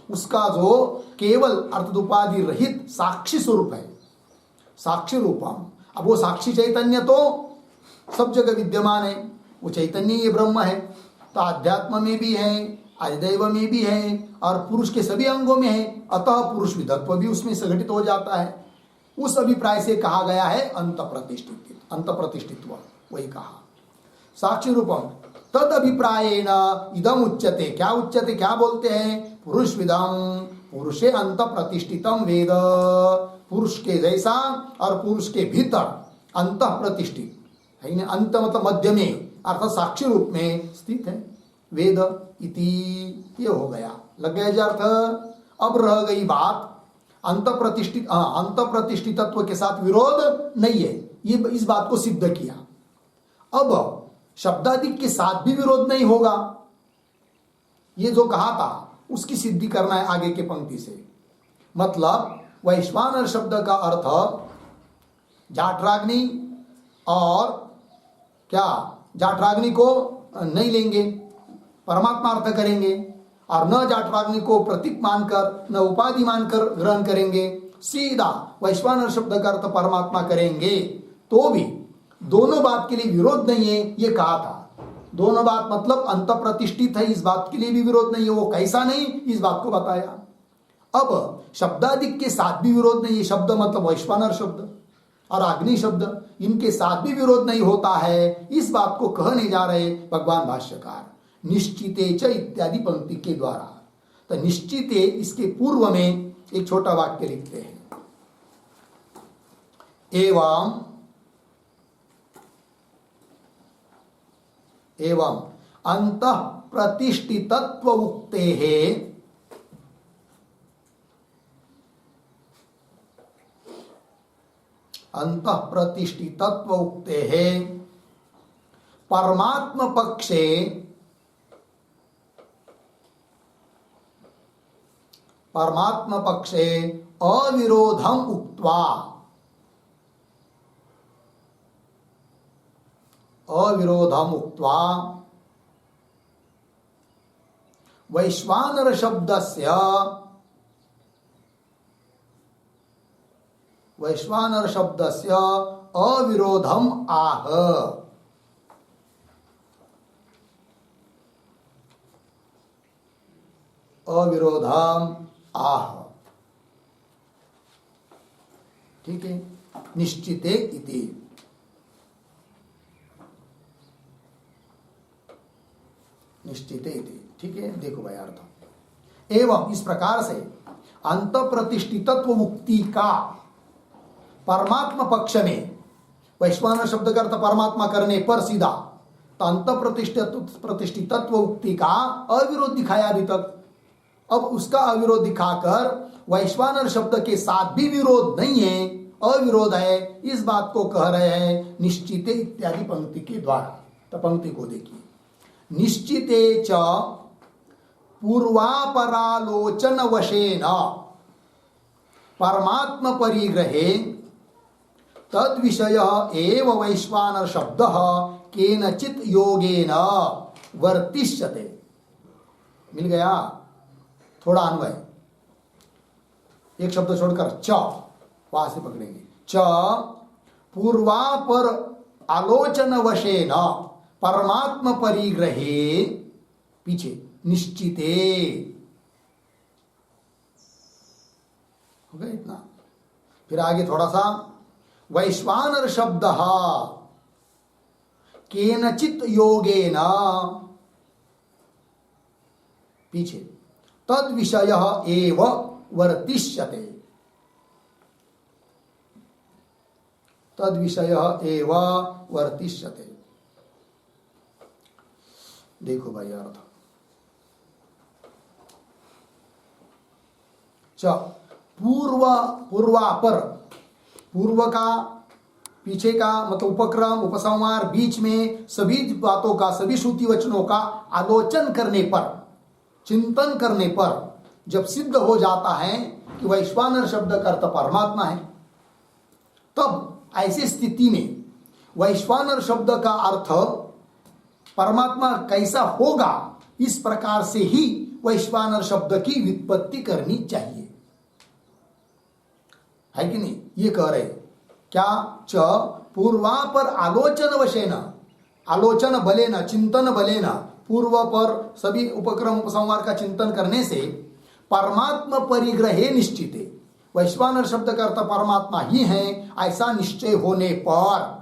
उसका जो केवल अर्थ उपाधि रहित साक्षी स्वरूप है, साक्षी रूपम। अब वो साक्षी चैतन्य तो सब जगह विद्यमान है, वो चैतन्य ये ब्रह्म है, तो अध्यात्म में भी है, अधिदैव में भी है, और पुरुष के सभी अंगों में है, अतः पुरुष विधत्व भी उसमें संघटित हो जाता है। उस अभिप्राय से कहा गया है अंत प्रतिष्ठित, अंत प्रतिष्ठित्व, वही कहा साक्षी रूपम। तद अभिप्रायेण इदम उच्यते, क्या उच्यते, क्या बोलते हैं, पुरुष विदम पुरुषे अंत प्रतिष्ठितम वेद, पुरुष के जैसा और पुरुष के भीतर अंत प्रतिष्ठित है, अंत मतलब मध्य में, अर्थात साक्षी रूप में स्थित है वेद इति, ये हो गया, लग गया जो अर्थ। अब रह गई बात अंत प्रतिष्ठित, अंत प्रतिष्ठितत्व के साथ विरोध नहीं है, ये इस बात को सिद्ध किया। अब शब्दादिक के साथ भी विरोध नहीं होगा, ये जो कहा था उसकी सिद्धि करना है आगे के पंक्ति से। मतलब वैश्वानर शब्द का अर्थ जाठराग्नि, और क्या जाठराग्नि को नहीं लेंगे, परमात्मा अर्थ करेंगे, और न जाठराग्नि को प्रतीक मानकर, न उपाधि मानकर ग्रहण करेंगे, सीधा वैश्वानर शब्द का अर्थ परमात्मा करेंगे, तो भी दोनों बात के लिए विरोध नहीं है, ये कहा था। दोनों बात मतलब अंत प्रतिष्ठित है, इस बात के लिए भी विरोध नहीं है, वो कैसा नहीं, इस बात को बताया। अब शब्दादिक के साथ भी विरोध नहीं है, शब्द मतलब वैश्वानर शब्द और अग्नि शब्द, इनके साथ भी विरोध नहीं होता है, इस बात को कहने जा रहे भगवान भाष्यकार निश्चिते च इत्यादि पंक्ति के द्वारा। तो निश्चिते, इसके पूर्व में एक छोटा वाक्य लिखते हैं, एवं एवं अंतः प्रतिष्ठितत्व उक्ते है, अंतः प्रतिष्ठितत्व उक्ते है परमात्म पक्षे अविरोधम उक्त्वा वैश्वानर शब्दस्य अविरोधम आह। ठीक है, निश्चिते इति। निश्चिते इति, ठीक है। देखो भाई अर्थ, एवं इस प्रकार से अंत प्रतिष्ठितत्व मुक्ति का परमात्मा पक्ष में, वैश्वानर शब्द का अर्थ परमात्मा करने पर सीधा, तो अंत प्रतिष्ठितत्व मुक्ति का अविरोध दिखाया अभी तक। अब उसका अविरोध दिखाकर वैश्वानर शब्द के साथ भी विरोध नहीं है, अविरोध है, इस बात को कह रहे हैं निश्चिते इत्यादि पंक्ति के द्वारा। तो पंक्ति को देखिए, निश्चिते च पूर्वापरालोचन वशेन परमात्म परिग्रहे तद विषय एव वैश्वानर शब्द केनचित योगेन वर्तिष्यते। मिल गया थोड़ा अन्वय, एक शब्द छोड़कर च, वहां से पकड़ेंगे। च पूर्वापर आलोचन वशेन परमात्म परिग्रहे, पीछे निश्चिते, हो गया इतना। फिर आगे थोड़ा सा, वैश्वानर शब्द केनचित योगेन, पीछे तद विषय एव वर्तिष्यते, तद विषय एव वर्तिष्यते। देखो भाई अर्थ, पूर्वापर, पूर्व का, पीछे का मतलब उपक्रम, उपसंहार, बीच में सभी बातों का, सभी श्रुति वचनों का आलोचन करने पर, चिंतन करने पर जब सिद्ध हो जाता है कि वैश्वानर शब्द का अर्थ परमात्मा है, तब ऐसी स्थिति में वैश्वानर शब्द का अर्थ परमात्मा कैसा होगा, इस प्रकार से ही वैश्वानर शब्द की व्युत्पत्ति करनी चाहिए, है कि नहीं? ये कह रहे क्या, च पूर्वापर आलोचन वशेन, आलोचन बलेन, चिंतन बलेन, पूर्व पर सभी उपक्रम उपसंहार का चिंतन करने से परमात्मा परिग्रहे निश्चिते, वैश्वानर शब्द का अर्थ परमात्मा ही है ऐसा निश्चय होने पर,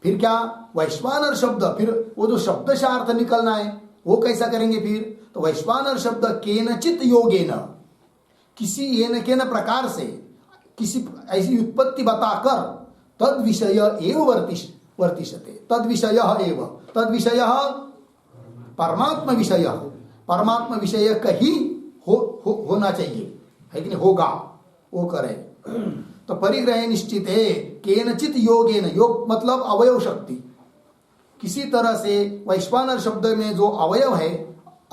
फिर क्या, वैश्वानर शब्द, फिर वो जो शब्दशार्थ निकलना है वो कैसा करेंगे फिर, तो वैश्वानर शब्द केनचित योगेन, किसी येन केन प्रकार से, किसी ऐसी उत्पत्ति बताकर, तद विषय एव वर्तिष्यते, तद विषय एव, तद विषय परमात्मा विषय, परमात्मा विषय कहीं होना चाहिए, है कि नहीं, होगा, वो करे। तो परिग्रह निश्चित है, केनचित योगेन, योग मतलब अवयव शक्ति, किसी तरह से वैश्वानर शब्द में जो अवयव है,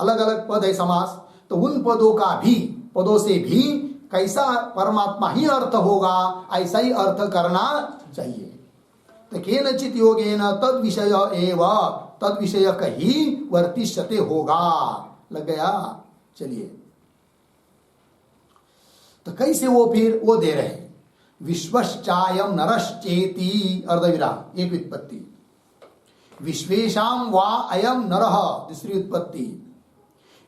अलग अलग पद है समास, तो उन पदों का भी, पदों से भी कैसा परमात्मा ही अर्थ होगा ऐसा ही अर्थ करना चाहिए। तो केनचित योगेन तद विषय एव, तद विषय कहीं वर्तिष्यते होगा, लग गया। चलिए, तो कैसे वो फिर वो दे रहे हैं, विश्वश्चायम नरश्चेति अर्धविराम, एक व्युत्पत्ति, विश्वेशाम वा अयम नरः, दूसरी उत्पत्ति,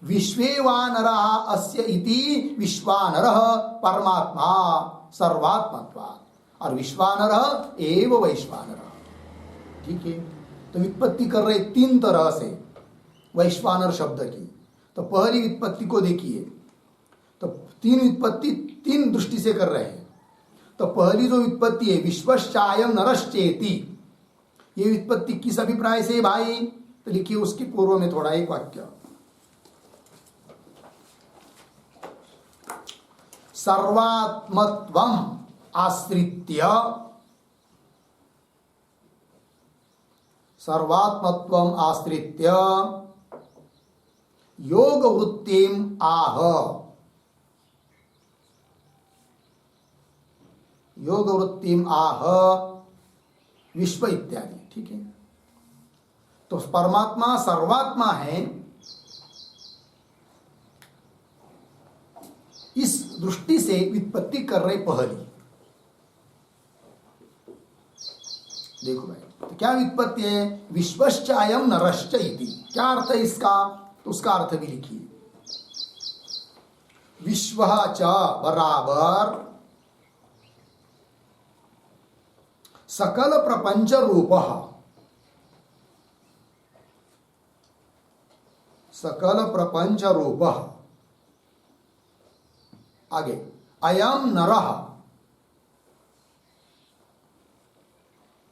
विश्वे वा नरः अस्य इति विश्वानरः परमात्मा सर्वात्मत्वात्, और विश्वानरः एव वैश्वानरः। ठीक है, तो व्युत्पत्ति कर रहे तीन तरह से वैश्वानर शब्द की। तो पहली व्युत्पत्ति को देखिए, तो तीन व्युत्पत्ति तीन दृष्टि से कर रहे हैं। तो पहली जो व्युत्पत्ति है विश्वश्चायम नरश्चेति, ये व्युत्पत्ति किस अभिप्राय से भाई, तो लिखिए उसके पूर्व में थोड़ा एक वाक्य, सर्वात्मत्वम आश्रित्य सर्वात्मत्वम आश्रित्य योग वृत्तिम आह, योग वृत्तिम आह विश्व इत्यादि। ठीक है, तो परमात्मा सर्वात्मा है, इस दृष्टि से व्युत्पत्ति कर रहे पहली। देखो भाई, तो क्या व्युत्पत्ति है? विश्वश्च अयम नरश्च इति। क्या अर्थ है इसका? तो उसका अर्थ भी लिखिए। विश्व च बराबर सकल प्रपंच रूप, सकल प्रपंच रूप। आगे अयम नरः,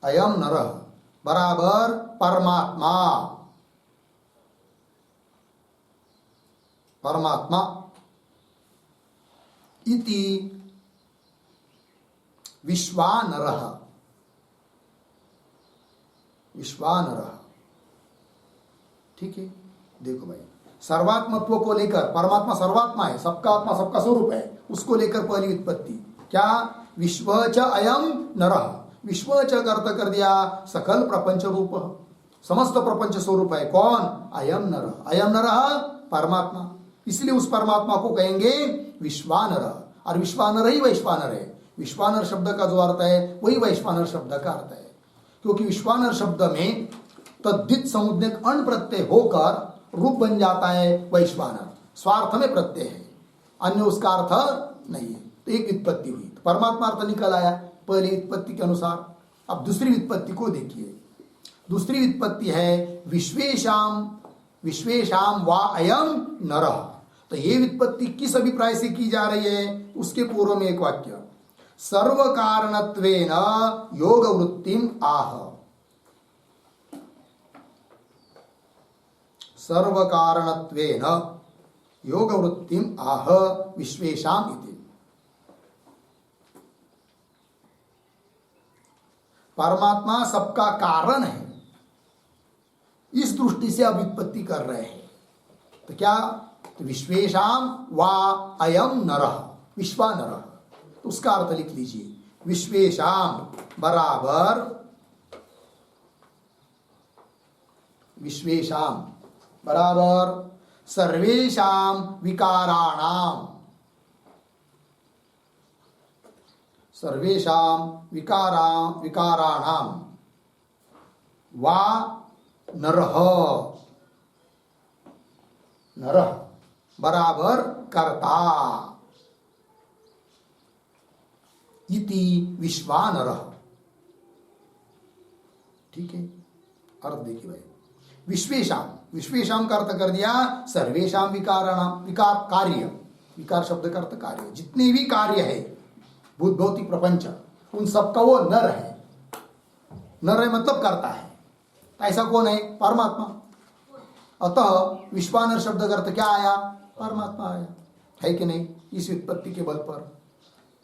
अयम नरः बराबर परमात्मा, परमात्मा इति विश्वानरः, विश्वानरः। ठीक है, देखो भाई, सर्वात्मत्व को लेकर, परमात्मा सर्वात्मा है, सबका आत्मा सबका स्वरूप है, उसको लेकर पहली उत्पत्ति क्या? विश्व च अयम नरः। विश्व च का अर्थ कर दिया सकल प्रपंच रूप, समस्त प्रपंच स्वरूप है। कौन? अयम नरः। अयम नरः परमात्मा, इसलिए उस परमात्मा को कहेंगे विश्वानरः। और विश्वानर ही वैश्वानर है। विश्वानर शब्द का जो अर्थ है वही वैश्वानर शब्द का अर्थ है, क्योंकि विश्वानर शब्द में तद्धित समुद्यक अण प्रत्यय होकर रूप बन जाता है वैश्वानर, स्वार्थ में प्रत्यय है, अन्य उसका अर्थ नहीं है। तो एक व्युत्पत्ति हुई, तो परमात्मा अर्थ निकल आया पहली व्युत्पत्ति के अनुसार। अब दूसरी व्युत्पत्ति को देखिए। दूसरी व्युत्पत्ति है विश्वेशाम, विश्वेशाम वा अयम नरः। तो ये व्युत्पत्ति किस अभिप्राय से की जा रही है? उसके पूर्व में एक वाक्य, सर्व कारणत्वेन योग वृत्तिम आह, सर्व कारणत्वेन योग वृत्तिम आह विश्वेशाम इति। परमात्मा सबका कारण है, इस दृष्टि से अब व्युत्पत्ति कर रहे हैं। तो क्या? तो विश्वेशाम वा अयम नरः, विश्वानरः। तो उसका अर्थ लिख लीजिए, विश्वेशाम बराबर, विश्वेशाम बराबर सर्वेशाम विकाराणाम, सर्वेशाम विकाराणाम वा नरः, नरः बराबर कर्ता इति विश्वानरः। ठीक है, अर्थ देखिए भाई, विश्वेशाम, विश्वेशाम का अर्थ कर दिया सर्वेशाम विकाराणाम, विकार कार्य, विकार शब्द का अर्थ कार्य, जितने भी कार्य है भूत भौतिक प्रपंच, उन सबका वो नर है। नर है मतलब करता है, ऐसा कौन है? परमात्मा। अतः विश्वानर शब्द का अर्थ क्या आया? परमात्मा आया, है कि नहीं? इस व्युत्पत्ति के बल पर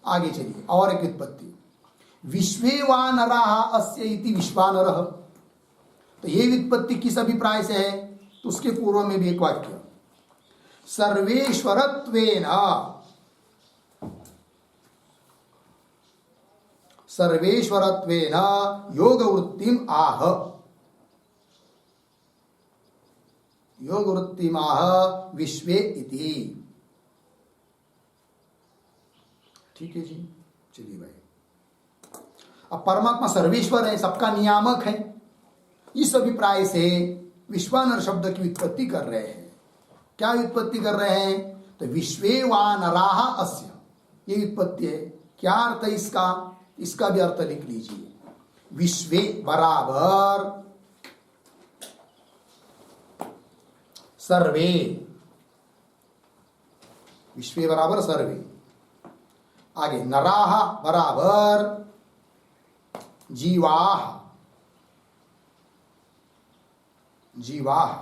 आगे चलिए, और एक व्युत्पत्ति, विश्वे वा नराः अस्य इति विश्वानरः। तो ये व्युत्पत्ति किस अभिप्राय से है? तो उसके पूर्व में भी एक वाक्य, सर्वेश्वरत्वेन, सर्वेश्वरत्वेन योग वृत्तिम आह, योग वृत्तिम आह विश्वे इति। ठीक है जी, चलिए भाई, अब परमात्मा सर्वेश्वर है, सबका नियामक है, इस अभिप्राय से विश्वानर शब्द की व्युत्पत्ति कर रहे हैं। क्या व्युत्पत्ति कर रहे हैं? तो विश्वे वा नराः अस्य, ये व्युत्पत्ति है। क्या अर्थ है इसका? इसका भी अर्थ लिख लीजिए, विश्वे बराबर सर्वे, विश्वे बराबर सर्वे। आगे नराः बराबर जीवाः, जीवाः।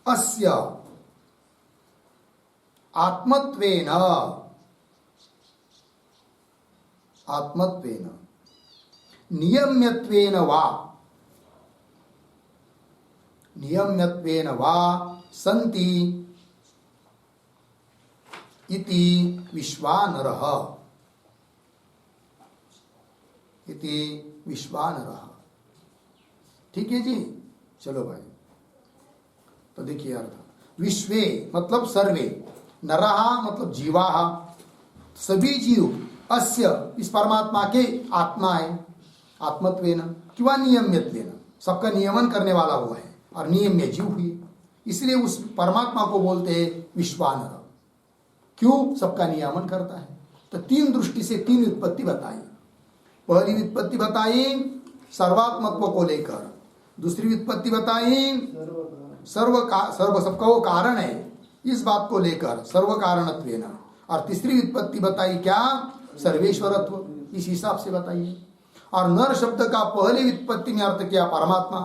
अस्य आत्मत्वेन, आत्मत्वेन नियम्यत्वेन वा, नियम्यत्वेन वा सन्ति इति विश्वानरः इति विश्वानरः। ठीक है जी, चलो भाई। तो देखिए अर्थ, विश्वे मतलब सर्वे, नरः मतलब जीवाः, सभी जीव, अस्य इस परमात्मा के आत्मा है, आत्मत्वेन किंवा नियम्यत्वेन, सबका नियमन करने वाला हुआ है और नियम्य जीव हुई, इसलिए उस परमात्मा को बोलते हैं विश्वानर। क्यों? सबका नियमन करता है। तो तीन दृष्टि से तीन व्युत्पत्ति बताई। पहली व्युत्पत्ति बताई सर्वात्मत्व को लेकर, दूसरी व्युत्पत्ति बताई सर्व सबका वो कारण है इस बात को लेकर सर्व कारणत्वेन, और तीसरी व्युत्पत्ति बताई क्या? सर्वेश्वरत्व, इस हिसाब से बताइए। और नर शब्द का पहली व्युत्पत्ति में अर्थ किया परमात्मा,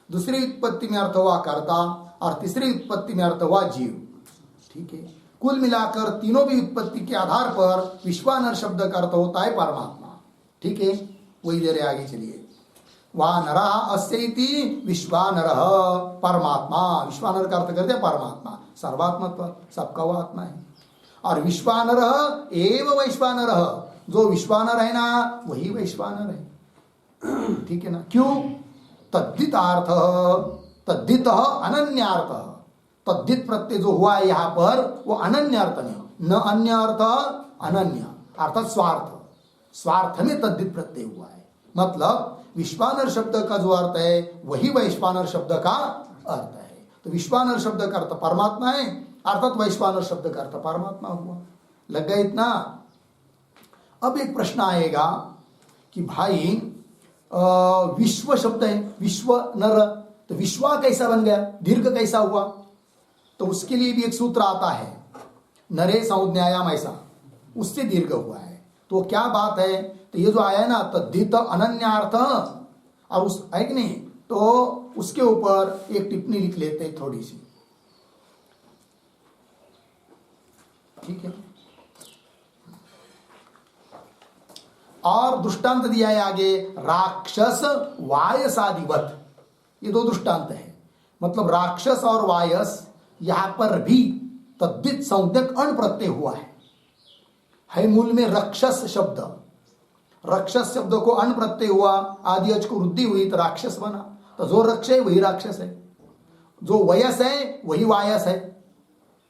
दूसरी व्युत्पत्ति में अर्थ हुआ कर्ता, और तीसरी व्युत्पत्ति में अर्थ हुआ जीव। ठीक है, कुल मिलाकर तीनों भी व्युत्पत्ति के आधार पर विश्वानर शब्द का अर्थ होता है परमात्मा। ठीक है, वही दे रहे, आगे चलिए। वानरः अस्य इति विश्वानरः, परमात्मा, विश्वानर का अर्थ करते हैं परमात्मा, सर्वात्मत्व, सबका वो आत्मा है। और विश्वानरः एव वैश्वानरः, जो विश्वानर है ना वही वैश्वानर है। ठीक है ना? क्यों? तद्धितार्थ, तद्धित अनन्यार्थ, तद्धित प्रत्यय जो हुआ है यहाँ पर वो अनन्य अर्थ में, न अन्य अर्थ, अनन्य अर्थात स्वार्थ, स्वार्थ में तद्धित प्रत्यय हुआ है। मतलब विश्वानर शब्द का जो अर्थ है वही वैश्वानर शब्द का अर्थ है। तो विश्वानर शब्द का अर्थ परमात्मा है, अर्थात वैश्वानर शब्द का अर्थ परमात्मा हुआ। लग गया इतना? अब एक प्रश्न आएगा कि भाई विश्व शब्द है, विश्व नर, तो विश्वा कैसा बन गया, दीर्घ कैसा हुआ? तो उसके लिए भी एक सूत्र आता है, नरे संज्ञायाम, ऐसा, उससे दीर्घ हुआ है। तो क्या बात है? तो ये जो आया है ना तद्धित अनन्यार्थ, और उस है कि नहीं, तो उसके ऊपर एक टिप्पणी लिख लेते हैं थोड़ी सी। ठीक है, और दृष्टांत दिया है आगे, राक्षस वायसादिवत, ये दो दृष्टांत है। मतलब राक्षस और वायस, यहां पर भी तद्धित संज्ञक अण प्रत्यय हुआ है मूल में रक्षस शब्द, रक्षस शब्द को अण प्रत्यय हुआ, आदि अच को वृद्धि हुई तो राक्षस बना। तो जो रक्ष है वही राक्षस है, जो वयस है वही वायस है।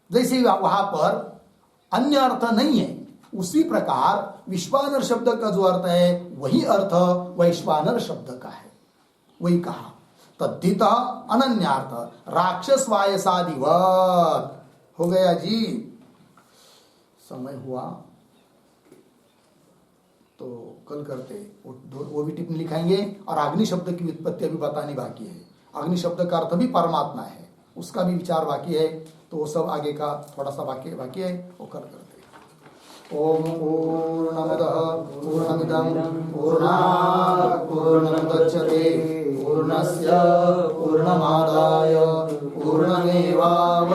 जैसे वहां पर अन्य अर्थ नहीं है, उसी प्रकार विश्वानर शब्द का जो अर्थ है वही अर्थ वैश्वानर शब्द का है। वही कहा तद्धित अनन्यार्थ, राक्षस वायसादिवत। हो गया जी, समय हुआ तो कल करते, वो भी टिप्पणी लिखाएंगे। और अग्नि शब्द की व्युत्पत्ति अभी बतानी बाकी है। अग्नि शब्द का अर्थ भी परमात्मा है, उसका भी विचार बाकी है, तो वो सब आगे का थोड़ा सा बाकी है, वो कल करते। ओम पूर्णमदः पूर्णमिदं पूर्णात् पूर्णमुदच्यते पूर्णस्य पूर्णमादाय पूर्णमेवावशिष्यते।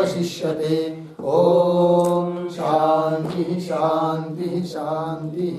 ओम शांति शांति शांति।